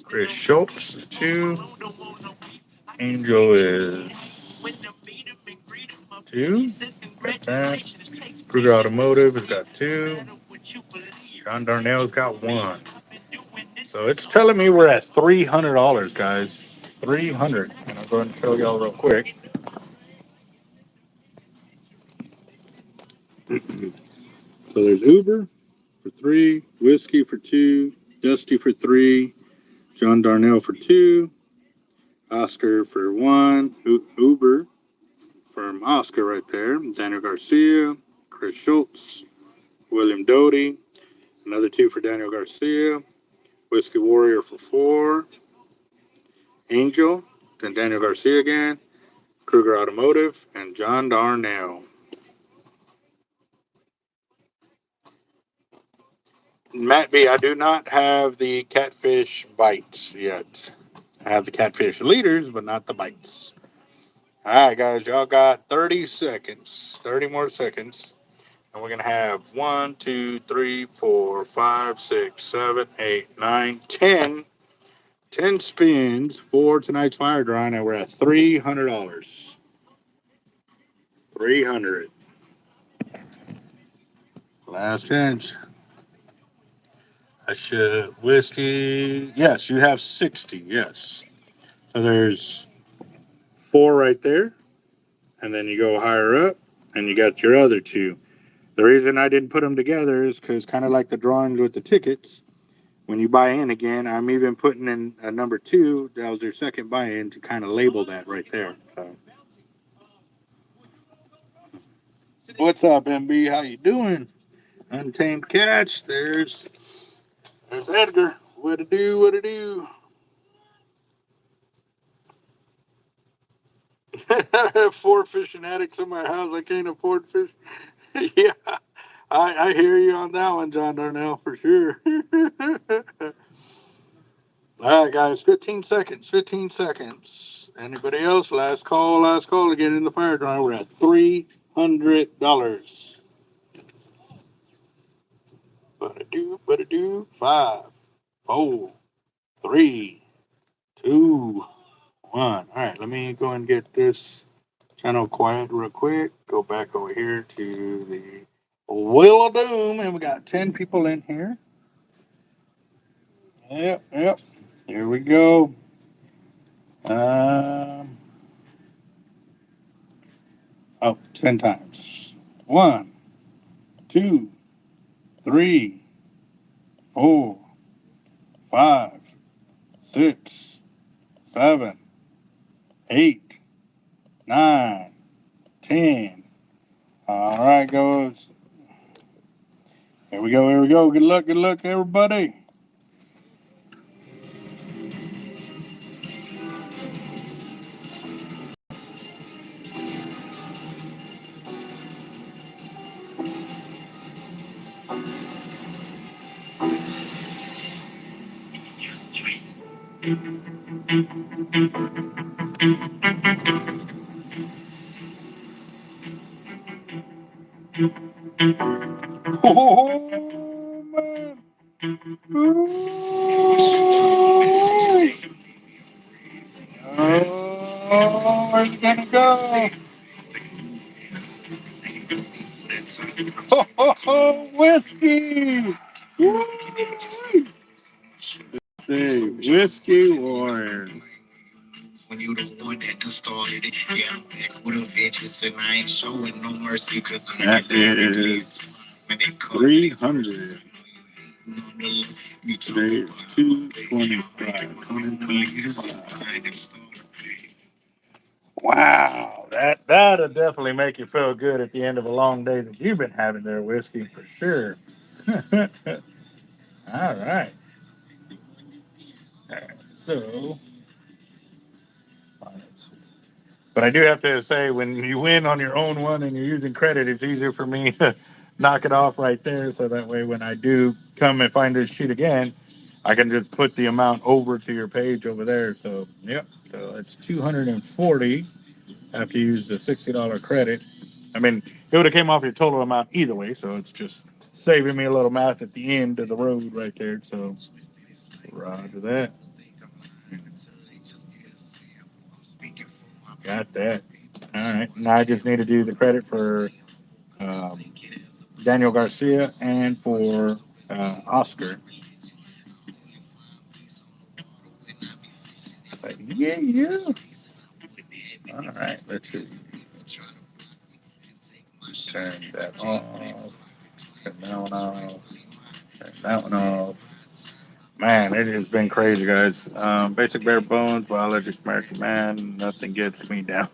Chris Schultz, 2. Angel is 2. Got that. Kruger Automotive has got 2. John Darnell's got 1. So it's telling me we're at $300, guys. 300. And I'll go ahead and show y'all real quick. So there's Uber for 3, Whiskey for 2, Dusty for 3, John Darnell for 2, Oscar for 1, Uber from Oscar right there, Daniel Garcia, Chris Schultz, William Doty, another 2 for Daniel Garcia, Whiskey Warrior for 4, Angel, then Daniel Garcia again, Kruger Automotive, and John Darnell. Matt B, I do not have the catfish bites yet. I have the catfish leaders, but not the bites. All right, guys, y'all got 30 seconds, 30 more seconds. And we're going to have 1, 2, 3, 4, 5, 6, 7, 8, 9, 10. 10 spins for tonight's fire drawing, and we're at $300. 300. Last chance. I should whiskey. Yes, you have 60. Yes. So there's 4 right there, and then you go higher up, and you got your other 2. The reason I didn't put them together is because kind of like the drawings with the tickets, when you buy in again, I'm even putting in a number 2. That was your second buy-in to kind of label that right there. So. What's up, MB? How you doing? Untamed Catch. There's Edgar. What to do? What to do? Four fishing addicts in my house. I can't afford fish. Yeah, I hear you on that one, John Darnell, for sure. All right, guys, 15 seconds. 15 seconds. Anybody else? Last call. Last call to get in the fire dryer. We're at $300. But a do. 5, 4, 3, 2, 1. All right, let me go and get this channel quiet real quick. Go back over here to the Wheel of Doom, and we got 10 people in here. Yep. Here we go. Oh, 10 times. 1, 2, 3, 4, 5, 6, 7, 8, 9, 10. All right, goes. Here we go. Good luck, everybody. Oh, man. Oh, where's it gonna go? Oh, whiskey! Woo! Hey, whiskey warrior. When you the one that done started it, yeah, I'm back with a vengeance, and I ain't showing no mercy, cause that is 300. Today is 225. Wow, that'll definitely make you feel good at the end of a long day that you've been having there, whiskey, for sure. All right. So, let's see. But I do have to say, when you win on your own one and you're using credit, it's easier for me to knock it off right there. So that way, when I do come and find this sheet again, I can just put the amount over to your page over there. So, yep. So it's 240 after you use the $60 credit. I mean, it would have came off your total amount either way. So it's just saving me a little math at the end of the road right there. So, roger that. Got that. All right. Now I just need to do the credit for Daniel Garcia and for Oscar. Yeah. All right. Let's see. Turn that off. Turn that one off. Turn that one off. Man, it has been crazy, guys. Basic bare bones, biologic American man. Nothing gets me down.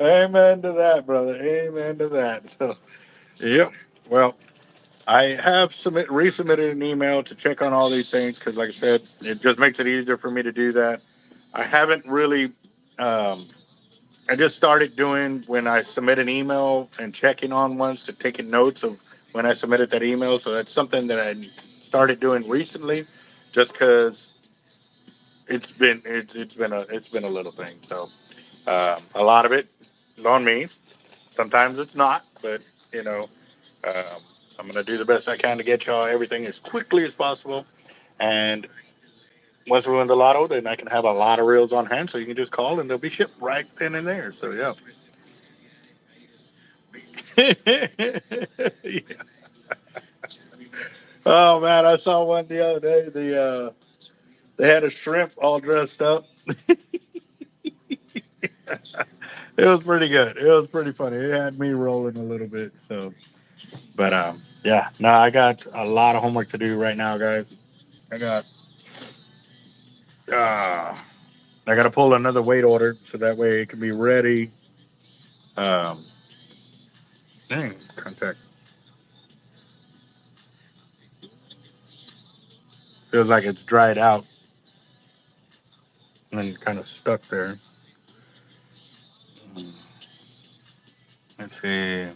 Amen to that, brother. Amen to that. So, yep. Well, I have resubmitted an email to check on all these things because, like I said, it just makes it easier for me to do that. I haven't really I just started doing when I submit an email and checking on ones to taking notes of when I submitted that email. So that's something that I started doing recently, just because it's been a little thing. So a lot of it is on me. Sometimes it's not, but you know, um, I'm gonna do the best I can to get y'all everything as quickly as possible. And once we win the lotto, then I can have a lot of reels on hand, so you can just call and they'll be shipped right then and there. So yeah. Yeah. Oh man, I saw one the other day. They had a shrimp all dressed up. It was pretty good. It was pretty funny. It had me rolling a little bit. So, but yeah. No, I got a lot of homework to do right now, guys. I got uh, I got to pull another weight order so that way it can be ready. Um, dang, contact feels like it's dried out and kind of stuck there. Let's see.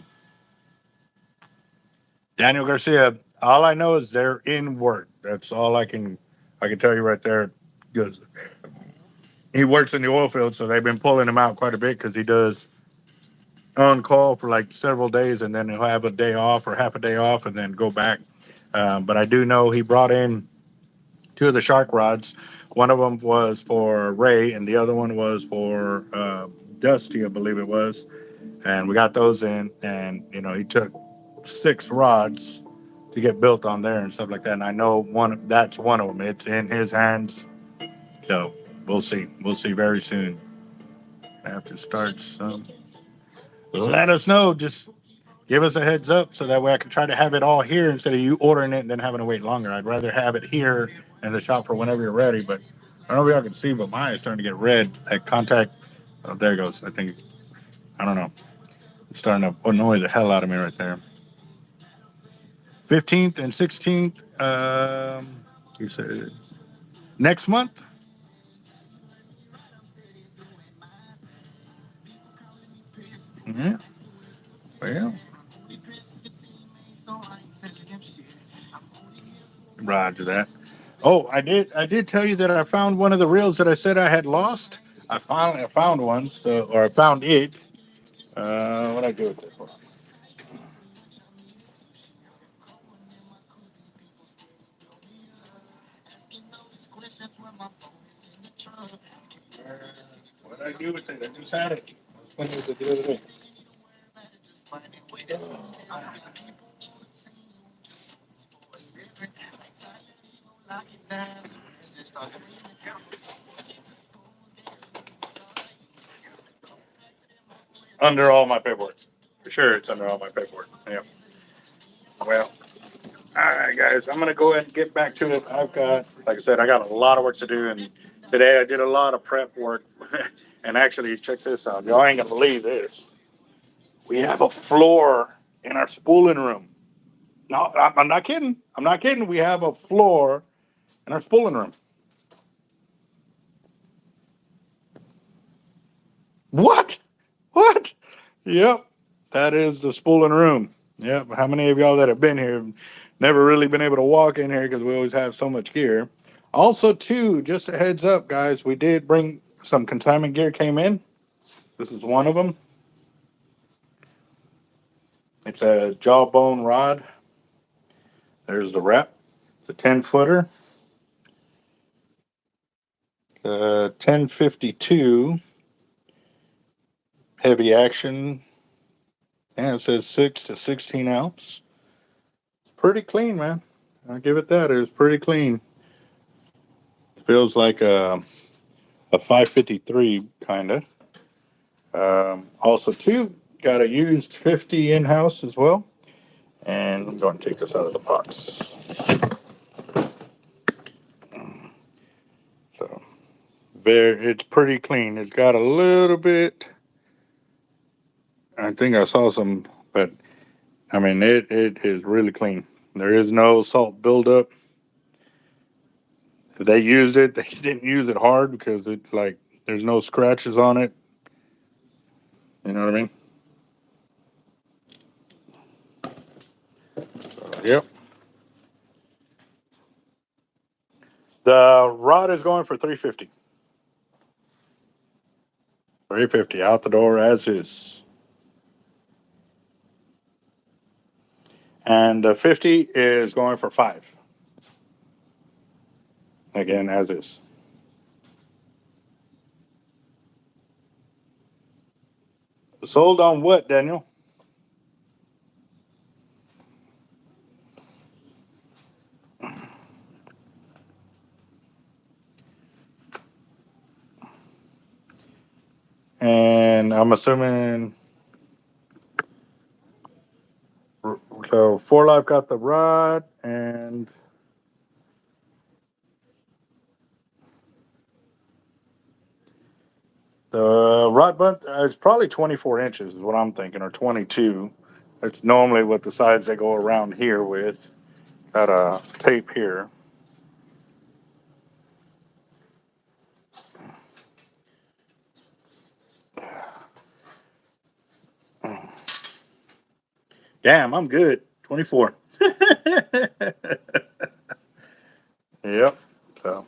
Daniel Garcia. All I know is they're in work. That's all I can tell you right there. Because he works in the oil field, so they've been pulling him out quite a bit because he does on call for like several days, and then he'll have a day off or half a day off, and then go back. But I do know he brought in two of the shark rods. One of them was for Ray, and the other one was for Dusty, I believe it was. And we got those in, and he took 6 rods to get built on there and stuff like that. And I know that's one of them. It's in his hands, so we'll see. We'll see very soon. I have to start some. Let us know. Just give us a heads up so that way I can try to have it all here instead of you ordering it and then having to wait longer. I'd rather have it here in the shop for whenever you're ready. But I don't know if y'all can see, but mine is starting to get red. That contact. Oh, there it goes. I think. I don't know. It's starting to annoy the hell out of me right there. 15th and 16th. You said next month. Yeah. Well, roger that. Oh, I did tell you that I found one of the reels that I said I had lost. I found one, or I found it. What I do with it? What I do with it? I just had it. I was playing with it the other day. Under all my paperwork. For sure, it's under all my paperwork. Yeah. Well, all right, guys. I'm gonna go ahead and get back to it. Like I said, I got a lot of work to do, and today I did a lot of prep work. And actually, check this out. Y'all ain't gonna believe this. We have a floor in our spooling room. No, I'm not kidding. I'm not kidding. We have a floor in our spooling room. What? What? Yep. That is the spooling room. Yep. How many of y'all that have been here have never really been able to walk in here because we always have so much gear? Also, too, just a heads up, guys, we did bring some consignment gear came in. This is one of them. It's a jawbone rod. There's the wrap. It's a 10-footer. 1052 heavy action. And it says 6 to 16 ounce. It's pretty clean, man. I'll give it that. It's pretty clean. Feels like a 553 kind of. Also, too, got a used 50 in house as well. And I'm going to take this out of the box. So, it's pretty clean. It's got a little bit. I think I saw some, but I mean, it is really clean. There is no salt buildup. If they used it, they didn't use it hard because it's like there's no scratches on it. You know what I mean? Yep. The rod is going for $350. $350 out the door as is. And the 50 is going for $5. Again, as is. Sold on what, Daniel? And I'm assuming, so 4Life got the rod, and the rod butt is probably 24 inches is what I'm thinking, or 22. That's normally what the sides they go around here with. Got a tape here. Damn, I'm good. 24. Yep. So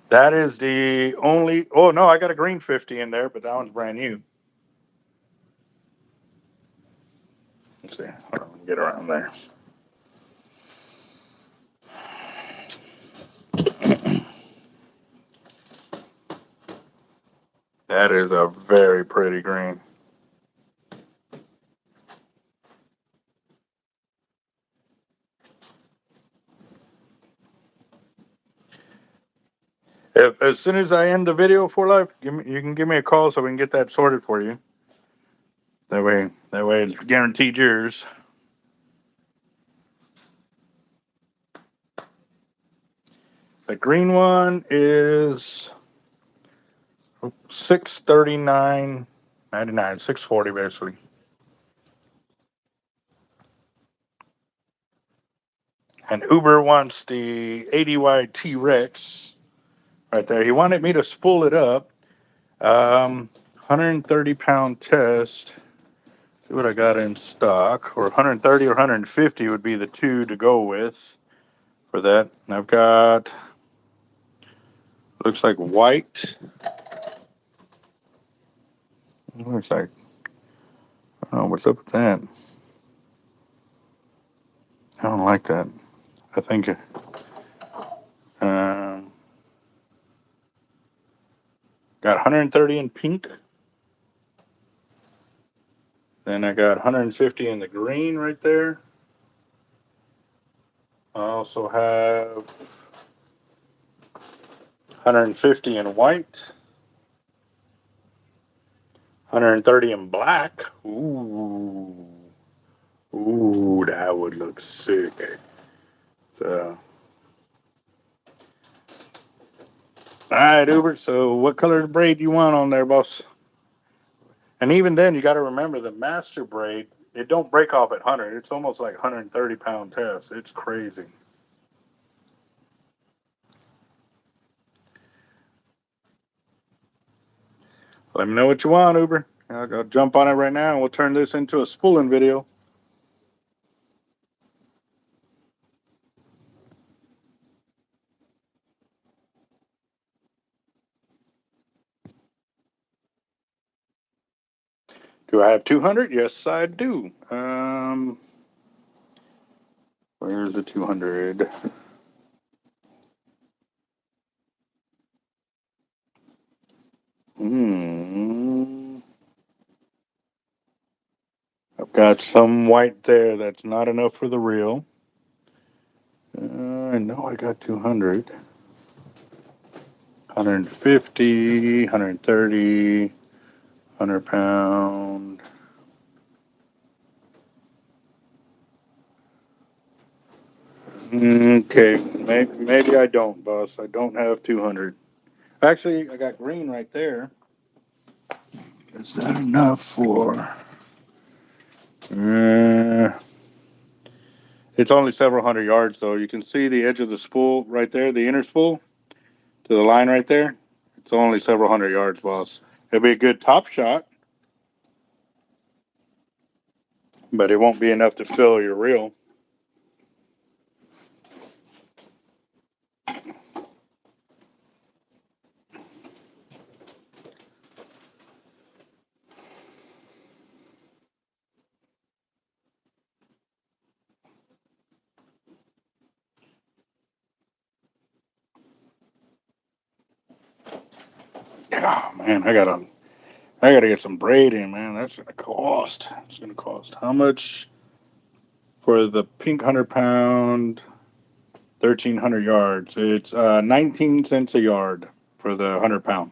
that is the only. Oh no, I got a green 50 in there, but that one's brand new. Let's see. Hold on, get around there. That is a very pretty green. If, as soon as I end the video for life, you can give me a call so we can get that sorted for you. That way it's guaranteed yours. The green one is $639.99, $640 basically. And Uber wants the 80Y T-Rex right there. He wanted me to spool it up. 130-pound test. See what I got in stock. Or 130 or 150 would be the two to go with for that. And I've got, looks like white. Looks like, oh, what's up with that? I don't like that. I think got 130 in pink. Then I got 150 in the green right there. I also have 150 in white. 130 in black. Ooh. Ooh, that would look sick. So, all right, Uber. So, what color braid you want on there, boss? And even then, you got to remember the master braid. It don't break off at 100. It's almost like 130-pound test. It's crazy. Let me know what you want, Uber. I'll jump on it right now, and we'll turn this into a spooling video. Do I have 200? Yes, I do. Where's the 200? I've got some white there. That's not enough for the reel. I know I got 200. 150, 130, 100-pound. Okay, maybe I don't, boss. I don't have 200. Actually, I got green right there. Is that enough for? It's only several hundred yards, though. You can see the edge of the spool right there, the inner spool. to the line right there. It's only several hundred yards, boss. It'll be a good top shot, but it won't be enough to fill your reel. Oh man, I gotta get some braid in, man. That's gonna cost. It's gonna cost how much for the pink 100-pound, 1,300 yards? It's 19 cents a yard for the 100-pound.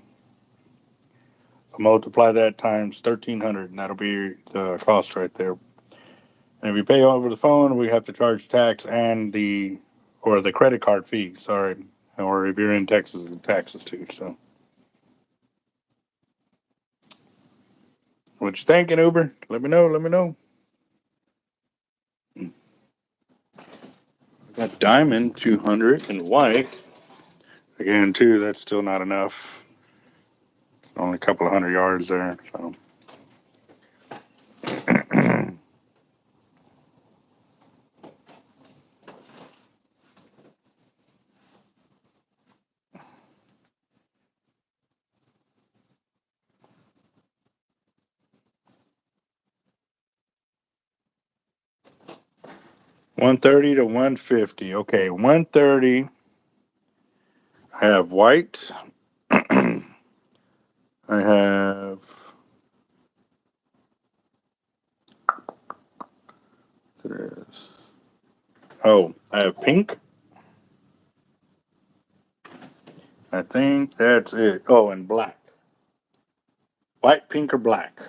So multiply that times 1,300, and that'll be the cost right there. And if you pay over the phone, we have to charge tax and the credit card fee. Sorry, or if you're in Texas, the taxes too. So, what you thinking, Uber? Let me know. Let me know. Got diamond 200 and white. Again, too, that's still not enough. Only a couple of hundred yards there. So. $130 to $150. Okay, $130. I have white. I have this. Oh, I have pink. I think that's it. Oh, and black. White, pink, or black.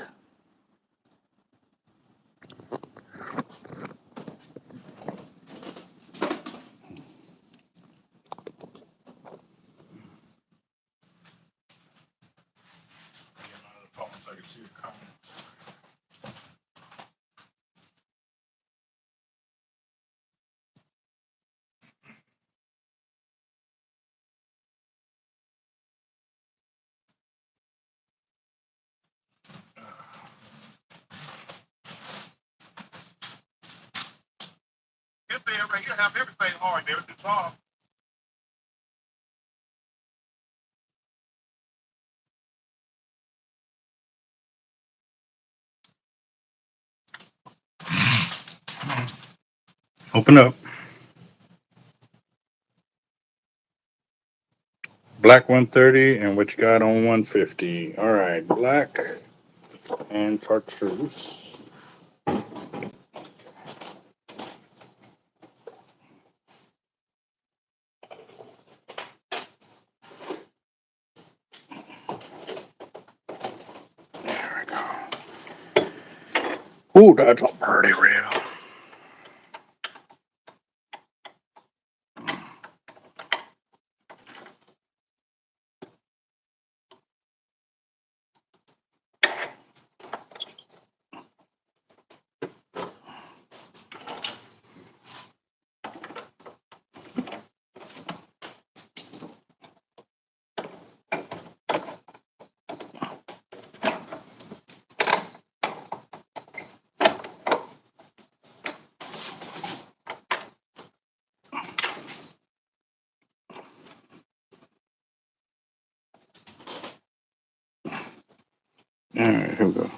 You have everything hard there. It's all. Open up. Black 130 and what you got on 150. All right, black and chartreuse. There we go. Ooh, that's a pretty reel. All right, here we go.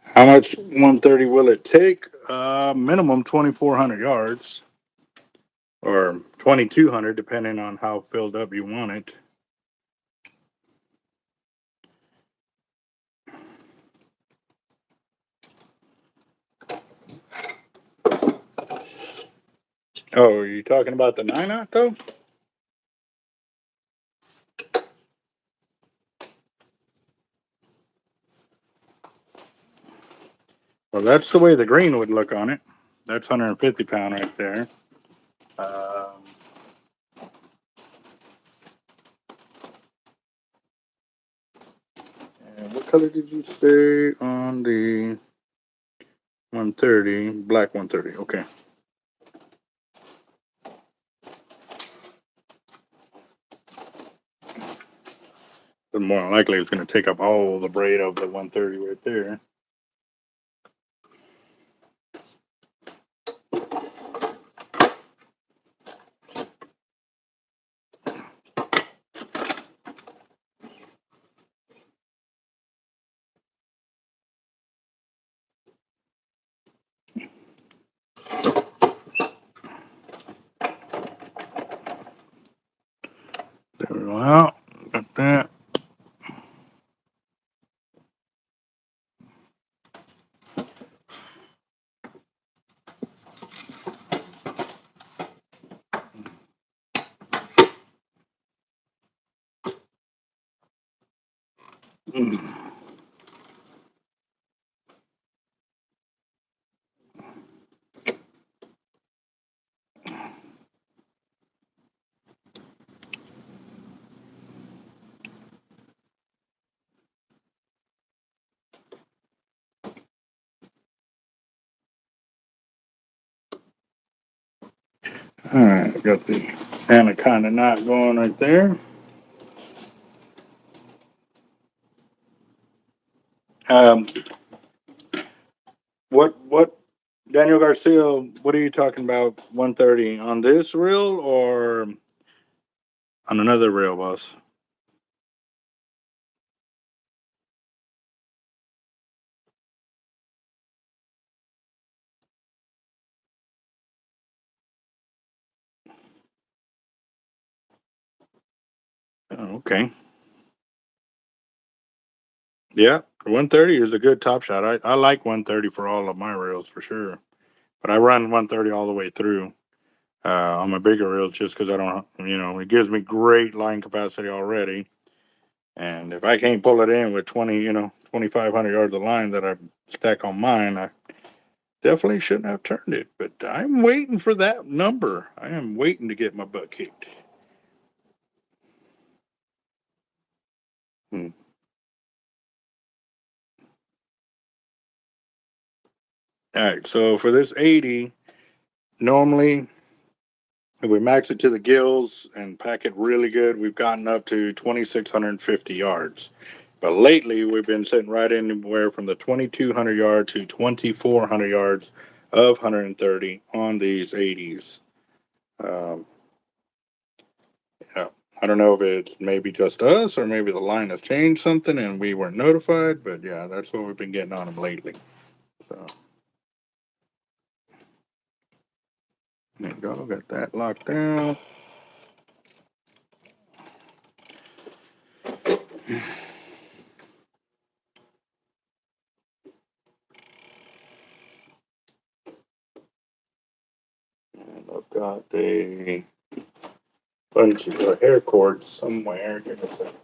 How much 130 will it take? Minimum 2,400 yards or 2,200, depending on how filled up you want it. Oh, are you talking about the 9/0 though? Well, that's the way the green would look on it. That's 150 pound right there. And what color did you say on the 130? Black 130. Okay. But more than likely, it's going to take up all the braid of the 130 right there. There we go out. Got that. All right, got the anaconda knot going right there. Um, what Daniel Garcia? What are you talking about? 130 on this reel or on another reel, boss? Oh, okay. Yeah, 130 is a good top shot. I like 130 for all of my reels for sure, but I run 130 all the way through on my bigger reels just because I don't, it gives me great line capacity already. And if I can't pull it in with 2,500 yards of line that I stack on mine, I definitely shouldn't have turned it. But I'm waiting for that number. I am waiting to get my butt kicked. Hmm. All right, so for this 80, normally if we max it to the gills and pack it really good, we've gotten up to 2,650 yards. But lately, we've been sitting right anywhere from the 2,200 yard to 2,400 yards of 130 on these 80s. Um, yeah, I don't know if it's maybe just us or maybe the line has changed something and we weren't notified, but yeah, that's what we've been getting on them lately. So there you go, got that locked down. And I've got a bunch of hair cords somewhere. Give me a second.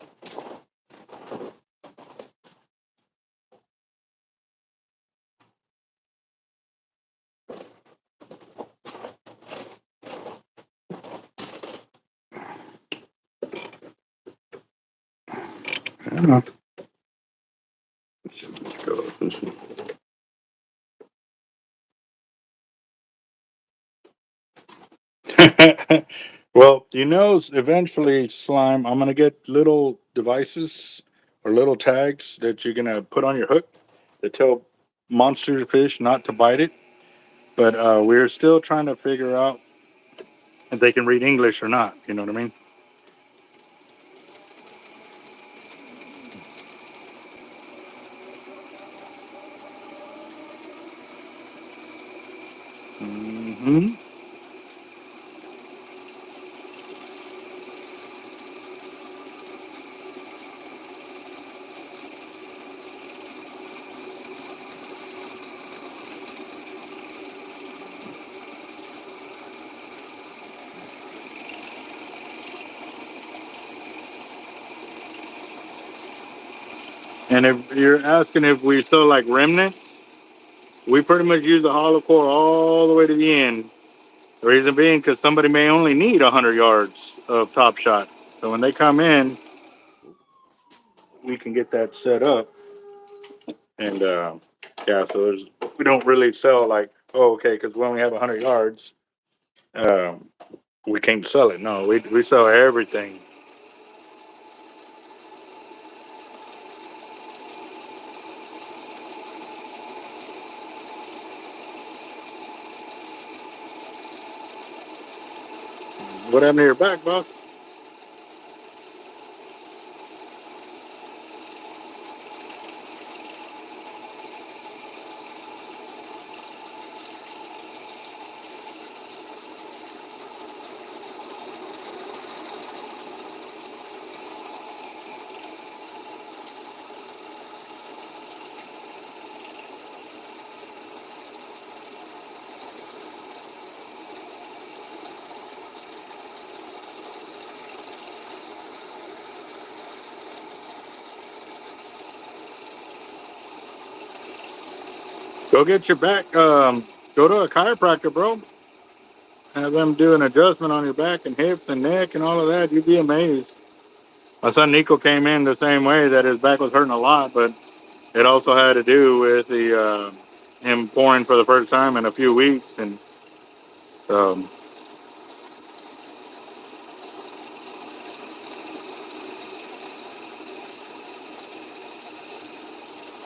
Yeah. Let's go with this one. Well, eventually, slime, I'm going to get little devices or little tags that you're going to put on your hook that tell monster fish not to bite it. But we're still trying to figure out if they can read English or not. You know what I mean? Hmm. And if you're asking if we sell like remnants, we pretty much use the hollow core all the way to the end. The reason being because somebody may only need 100 yards of top shot. So when they come in, we can get that set up. And yeah, so we don't really sell like, oh, okay, because we only have 100 yards, um, we can't sell it. No, we sell everything. What happened to your back, boss? Go get your back. Go to a chiropractor, bro. Have them do an adjustment on your back and hips and neck and all of that. You'd be amazed. My son Nico came in the same way, that his back was hurting a lot, but it also had to do with the him pouring for the first time in a few weeks, and um,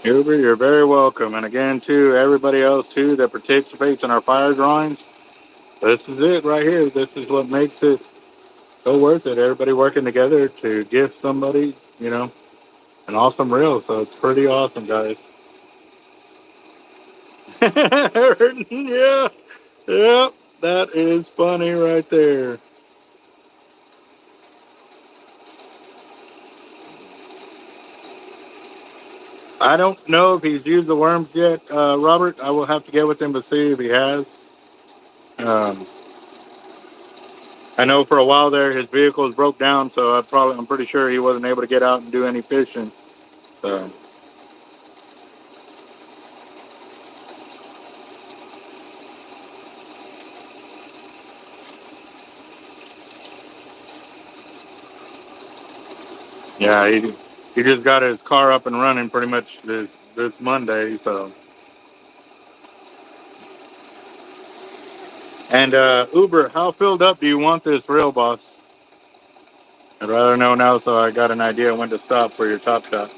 Uber, you're very welcome. And again, to everybody else too that participates in our fire drawings, this is it right here. This is what makes it so worth it. Everybody working together to give somebody, you know, an awesome reel. So it's pretty awesome, guys. Yeah, yeah, that is funny right there. I don't know if he's used the worms yet, Robert. I will have to get with him to see if he has. Um, I know for a while there his vehicles broke down, so I'm pretty sure he wasn't able to get out and do any fishing. So yeah, he just got his car up and running pretty much this Monday. So and Uber, how filled up do you want this reel, boss? I'd rather know now, so I got an idea when to stop for your top shot.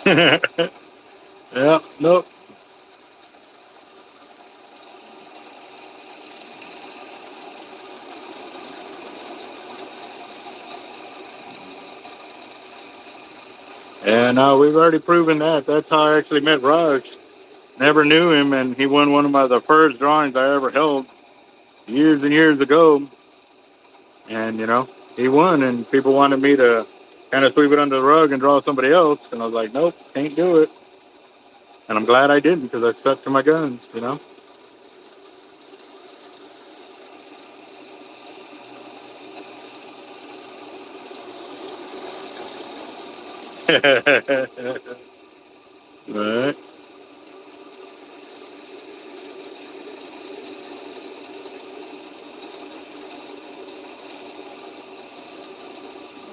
Yeah, nope. And we've already proven that. That's how I actually met Raj. Never knew him, and he won one of the first drawings I ever held years and years ago. And, you know, he won, and people wanted me to kind of sweep it under the rug and draw somebody else. And I was like, nope, can't do it. And I'm glad I didn't, because I stuck to my guns, you know? All right.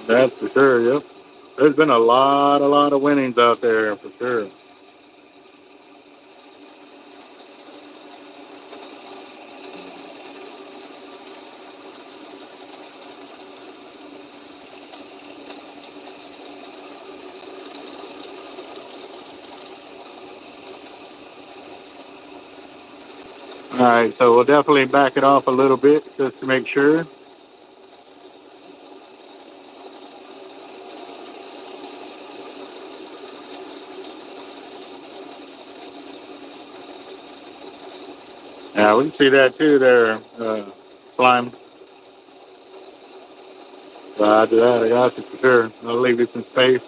That's for sure, yep. There's been a lot of winnings out there, for sure. All right, so we'll definitely back it off a little bit just to make sure. Yeah, we can see that too there, Slime. Roger that, I got you for sure. I'll leave you some space.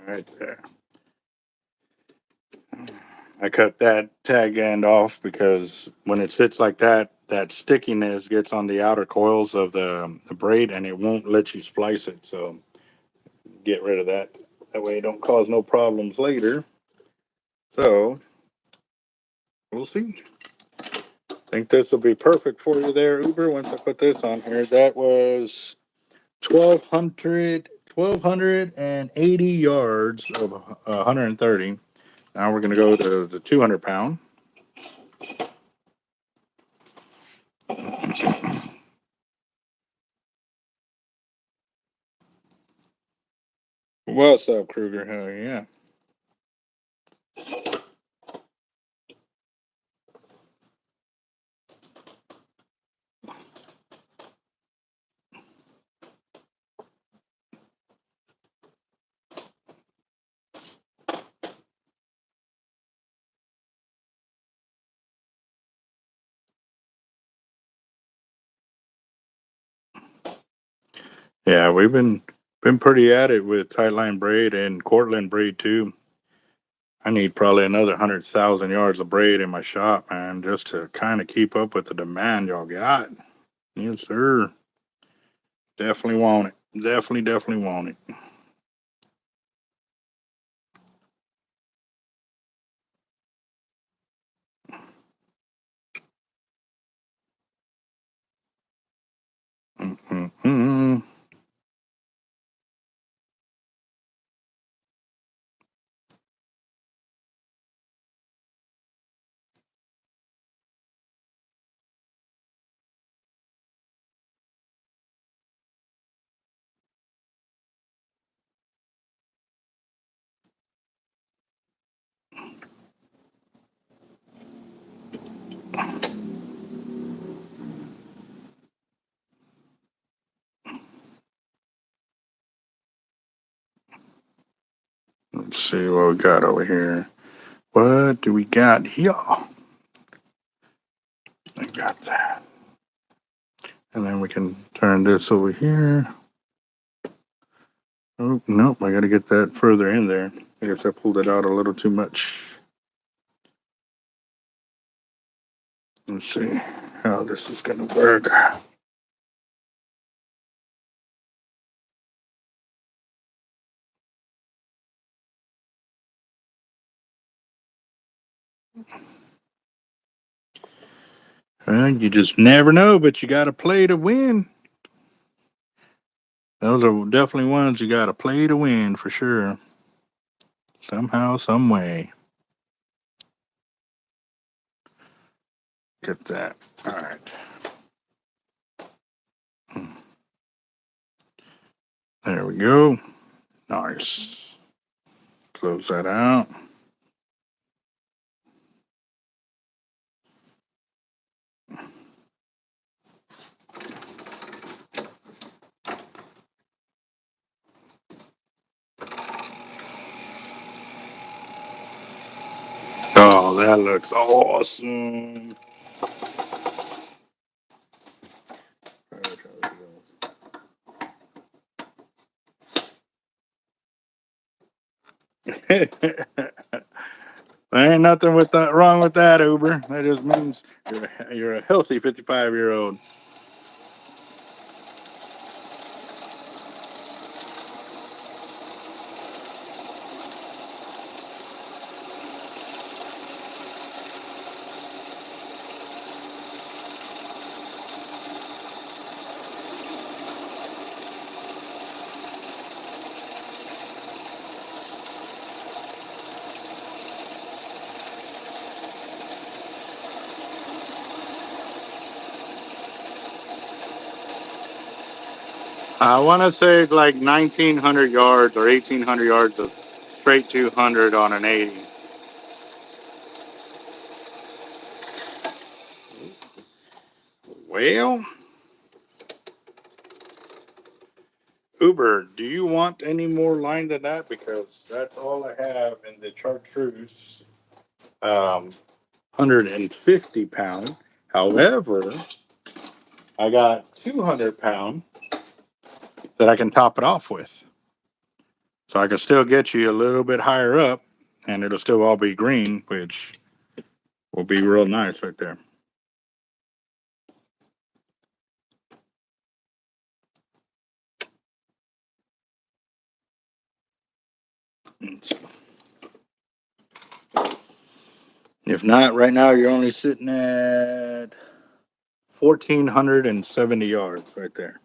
Right there. I cut that tag end off because when it sits like that, that stickiness gets on the outer coils of the braid, and it won't let you splice it. So get rid of that. That way it don't cause no problems later. So we'll see. I think this will be perfect for you there, Uber, once I put this on here. That was 1,280 yards of 130. Now we're going to go to the 200 pound. What's up, Kruger? Hell yeah. Yeah, we've been pretty at it with tightline braid and Cortland braid too. I need probably another 100,000 yards of braid in my shop, man, just to kind of keep up with the demand y'all got. Yes, sir. Definitely want it. Definitely want it. Mm-hmm. Let's see what we got over here. What do we got here? I got that. And then we can turn this over here. Oh, nope, I got to get that further in there. I guess I pulled it out a little too much. Let's see how this is going to work. Well, you just never know, but you got to play to win. Those are definitely ones you got to play to win for sure. Somehow, some way. Get that. All right. There we go. Nice. Close that out. Oh, that looks awesome. There ain't nothing with that wrong with that, Uber. That just means you're a healthy 55-year-old. I want to say like 1,900 yards or 1,800 yards of straight 200 on an 80. Well, Uber, do you want any more line than that? Because that's all I have in the chartreuse 150 pound. However, I got 200 pound that I can top it off with. So I can still get you a little bit higher up and it'll still all be green, which will be real nice right there. If not, right now you're only sitting at 1,470 yards right there.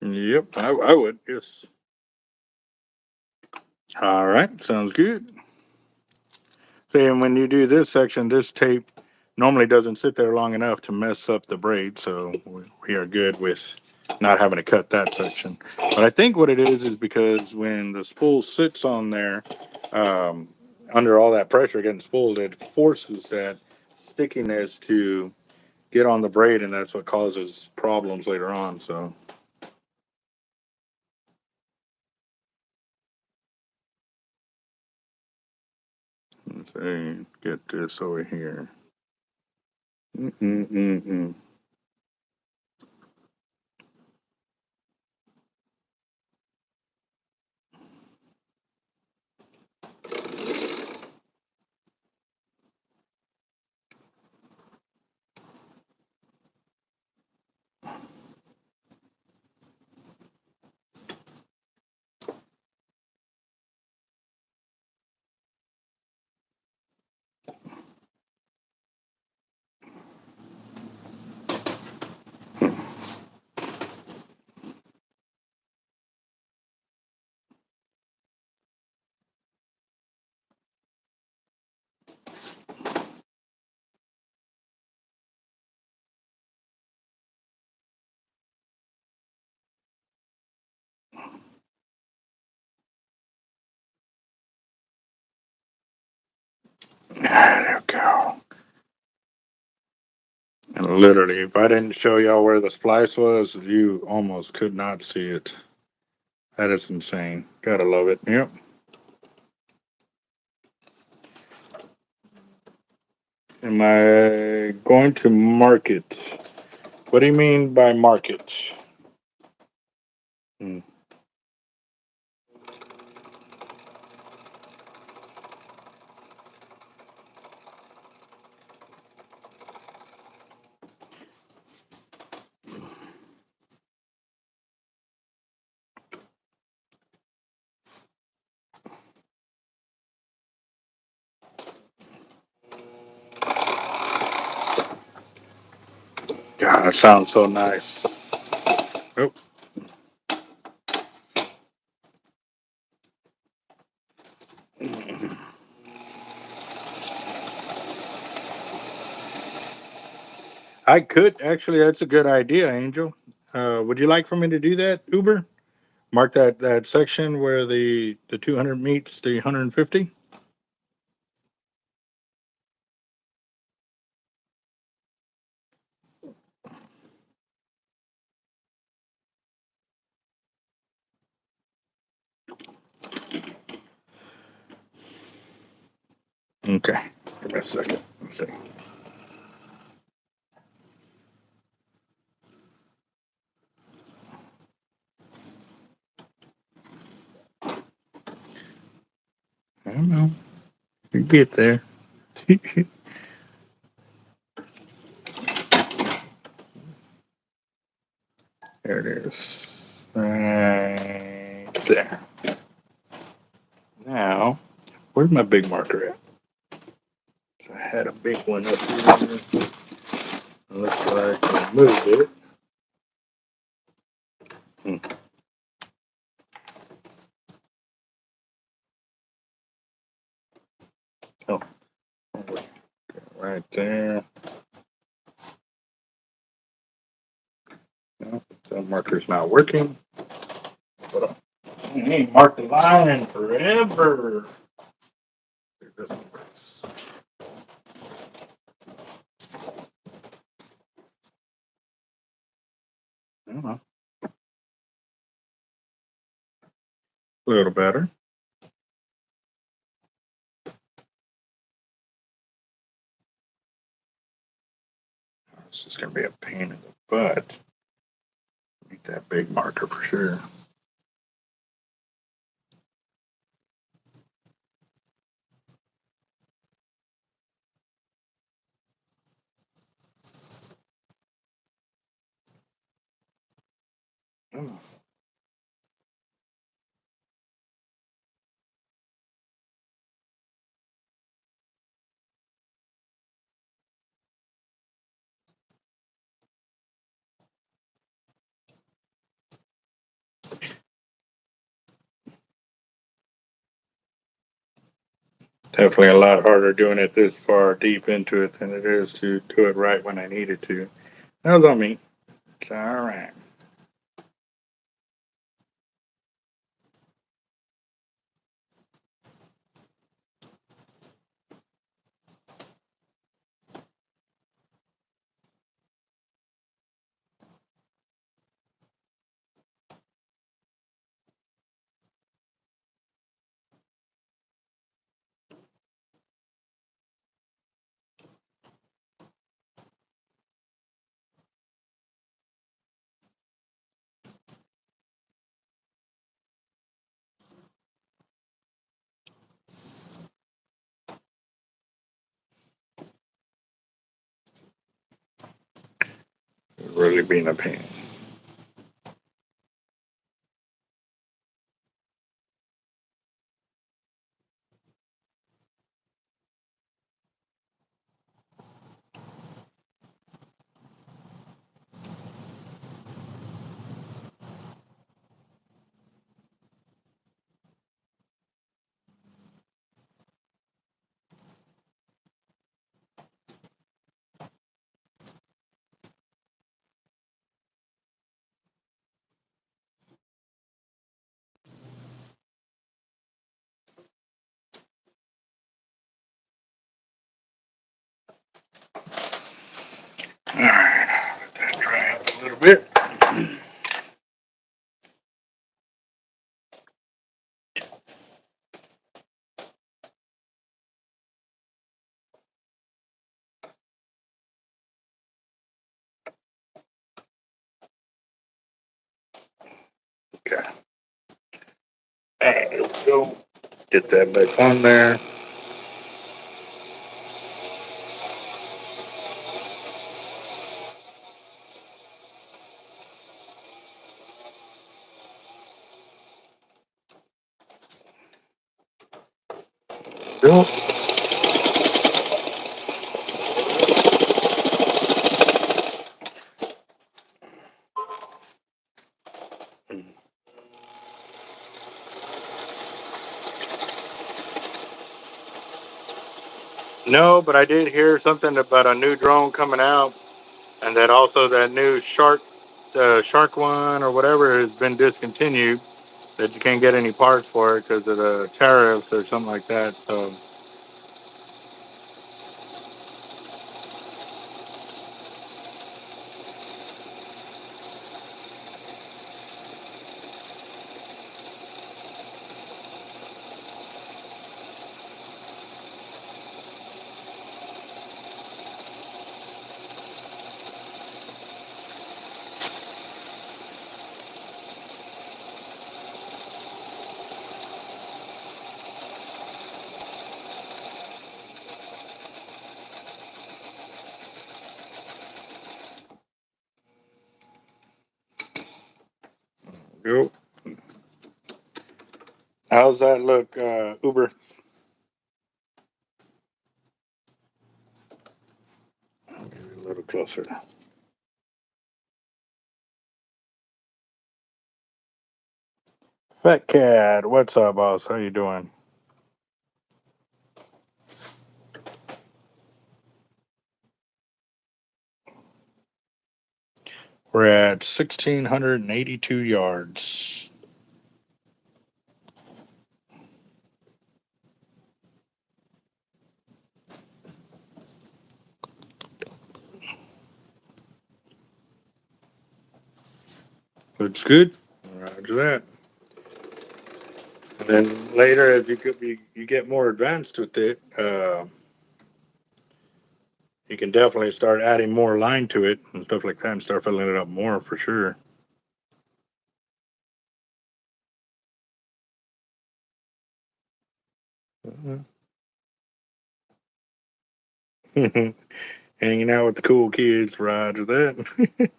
Yep, I would, yes. All right, sounds good. See, and when you do this section, this tape normally doesn't sit there long enough to mess up the braid, so we are good with not having to cut that section. But I think what it is because when the spool sits on there, under all that pressure getting spooled, it forces that stickiness to get on the braid, and that's what causes problems later on. So let's see, get this over here. Mm-mm-mm-mm. There we go. And literally, if I didn't show y'all where the splice was, you almost could not see it. That is insane. Gotta love it. Yep. Am I going to market? What do you mean by market? Hmm. God, that sounds so nice. Oh. I could actually. That's a good idea, Angel. Would you like for me to do that, Uber? Mark that section where the 200 meets the 150. Okay. Give me a second. Let's see. I don't know. You get there. There it is. Right there. Now, where's my big marker at? I had a big one up here. Looks like I moved it. Hmm. Oh, right there. No, the marker's not working. But I ain't marked the line in forever. This one works. I don't know. A little better. This is going to be a pain in the butt. Need that big marker for sure. Mm. Definitely a lot harder doing it this far deep into it than it is to do it right when I need it to. That was on me. It's all right. Really being a pain. All right, let that dry up a little bit. Okay. There we go. Get that back on there. Go. No, but I did hear something about a new drone coming out, and that also that new shark one or whatever has been discontinued. That you can't get any parts for it because of the tariffs or something like that. So, yep. How's that look, Uber? I'll get it a little closer. Fat Cat, what's up, boss? How you doing? We're at 1,682 yards. Looks good. Roger that. And then later, as you get more advanced with it, you can definitely start adding more line to it and stuff like that, and start filling it up more for sure. Hanging out with the cool kids, Roger that.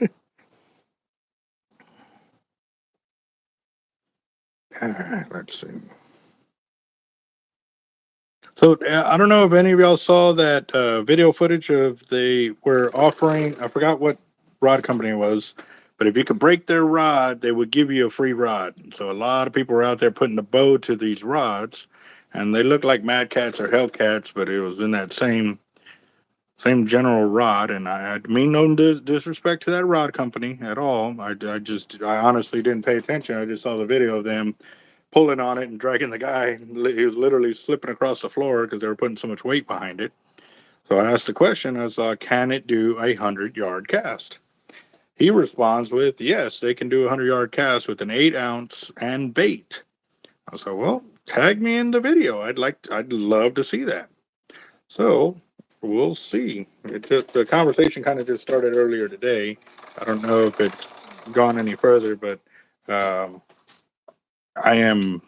Let's see. So I don't know if any of y'all saw that video footage of they were offering. I forgot what rod company it was, but if you could break their rod, they would give you a free rod. So a lot of people were out there putting a bow to these rods, and they looked like Mad Cats or Hellcats, but it was in that same general rod. And I mean no disrespect to that rod company at all. I honestly didn't pay attention. I just saw the video of them pulling on it and dragging the guy. He was literally slipping across the floor because they were putting so much weight behind it. So I asked the question, I was like, can it do 100-yard cast? He responds with, yes, they can do 100-yard cast with an 8-ounce and bait. I was like, well, tag me in the video. I'd love to see that. So we'll see. The conversation kind of just started earlier today. I don't know if it's gone any further, but I am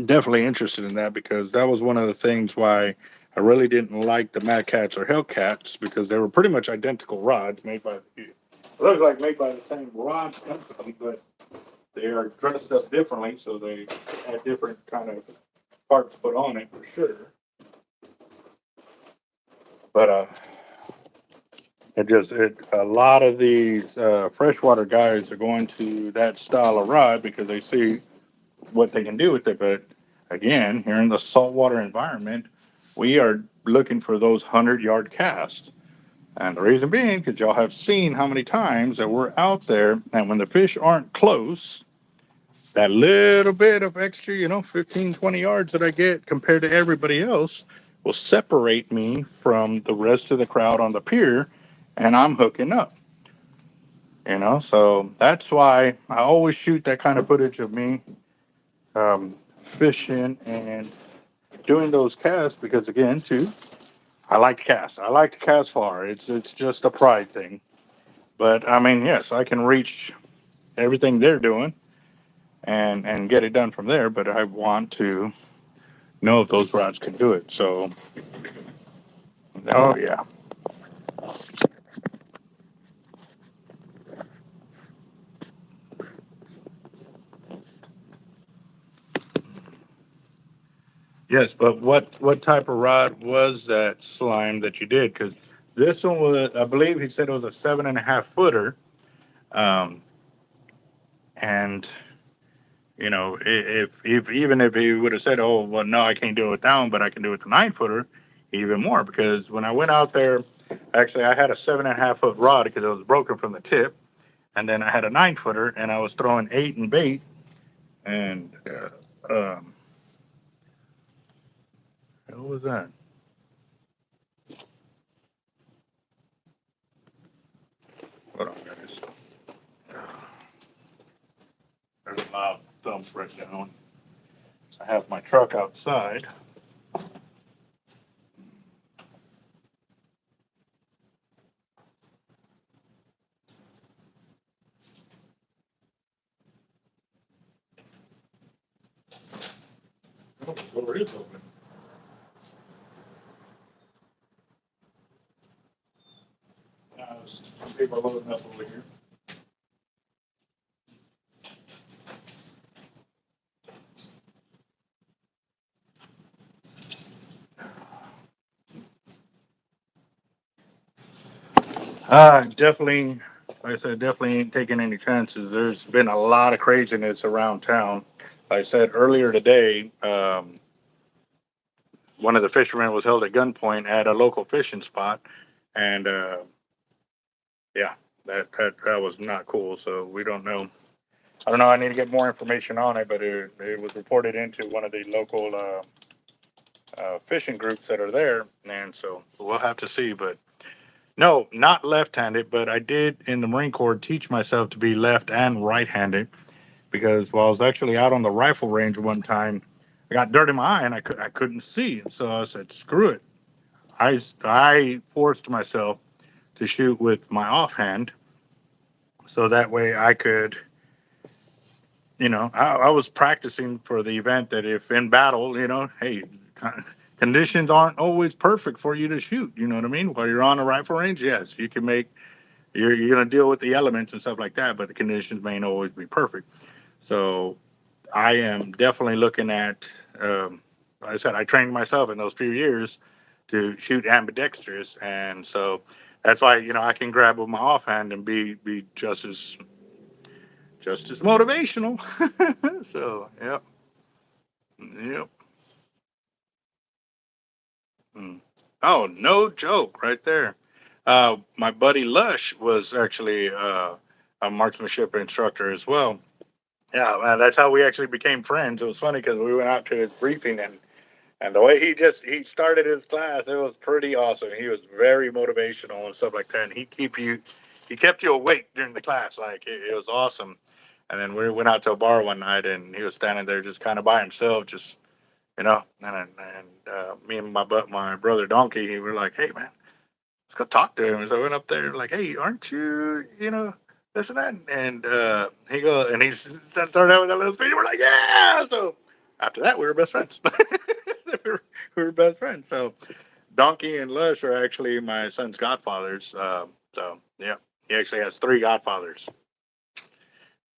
definitely interested in that because that was one of the things why I really didn't like the Mad Cats or Hellcats because they were pretty much identical rods made by made by the same rod company, but they are dressed up differently, so they had different kind of parts put on it for sure. But a lot of these freshwater guys are going to that style of rod because they see what they can do with it. But again, here in the saltwater environment, we are looking for those 100-yard casts. And the reason being, because y'all have seen how many times that we're out there, and when the fish aren't close, that little bit of extra, 15, 20 yards that I get compared to everybody else will separate me from the rest of the crowd on the pier, and I'm hooking up. So that's why I always shoot that kind of footage of me um, fishing and doing those casts because again, too, I like to cast. I like to cast far. It's just a pride thing. But I mean, yes, I can reach everything they're doing and get it done from there. But I want to know if those rods can do it. So, oh yeah. Yes, but what type of rod was that slime that you did? Because this one was, I believe he said it was a 7.5 footer. Um, and if even if he would have said, "Oh, well, no, I can't do it with that one, but I can do it with the 9 footer," even more. Because when I went out there, actually, I had a 7.5 foot rod because it was broken from the tip, and then I had a 9 footer, and I was throwing 8 and bait, and what was that? Hold on, guys. There's a loud thump right down. I have my truck outside. Oh, the door is open. Some people are loading up over here. Definitely, like I said, definitely ain't taking any chances. There's been a lot of craziness around town. Like I said earlier today, one of the fishermen was held at gunpoint at a local fishing spot, and yeah, that was not cool. So we don't know. I don't know. I need to get more information on it, but it was reported into one of the local fishing groups that are there, and so we'll have to see. But no, not left-handed, but I did in the Marine Corps teach myself to be left and right-handed because while I was actually out on the rifle range one time, I got dirt in my eye and I couldn't see, and so I said, "Screw it." I forced myself to shoot with my offhand, so that way I could, I was practicing for the event that if in battle, hey, conditions aren't always perfect for you to shoot. You know what I mean? While you're on a rifle range, yes, you can make you're going to deal with the elements and stuff like that, but the conditions may not always be perfect. So I am definitely looking at. Like I said, I trained myself in those few years to shoot ambidextrous, and so that's why I can grab with my offhand and be just as motivational. So yep, yep. Mm. Oh, no joke, right there. My buddy Lush was actually a marksmanship instructor as well. Yeah, man, that's how we actually became friends. It was funny because we went out to his briefing, and the way he started his class, it was pretty awesome. He was very motivational and stuff like that. And he kept you awake during the class. Like it was awesome. And then we went out to a bar one night, and he was standing there just kind of by himself, just and me and my brother Donkey, we were like, hey man, let's go talk to him. And so I went up there like, hey, aren't you, this and that? And he goes, and he started out with that little speech. We're like, yeah. So after that, we were best friends. we were best friends. So Donkey and Lush are actually my son's godfathers. So yeah, he actually has three godfathers.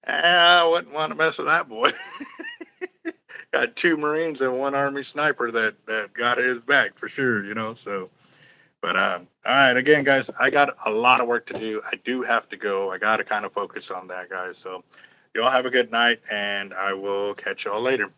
I wouldn't want to mess with that boy. Got two Marines and one Army sniper that got his back for sure. So. But all right, again, guys, I got a lot of work to do. I do have to go. I got to kind of focus on that, guys. So, y'all have a good night, and I will catch y'all later.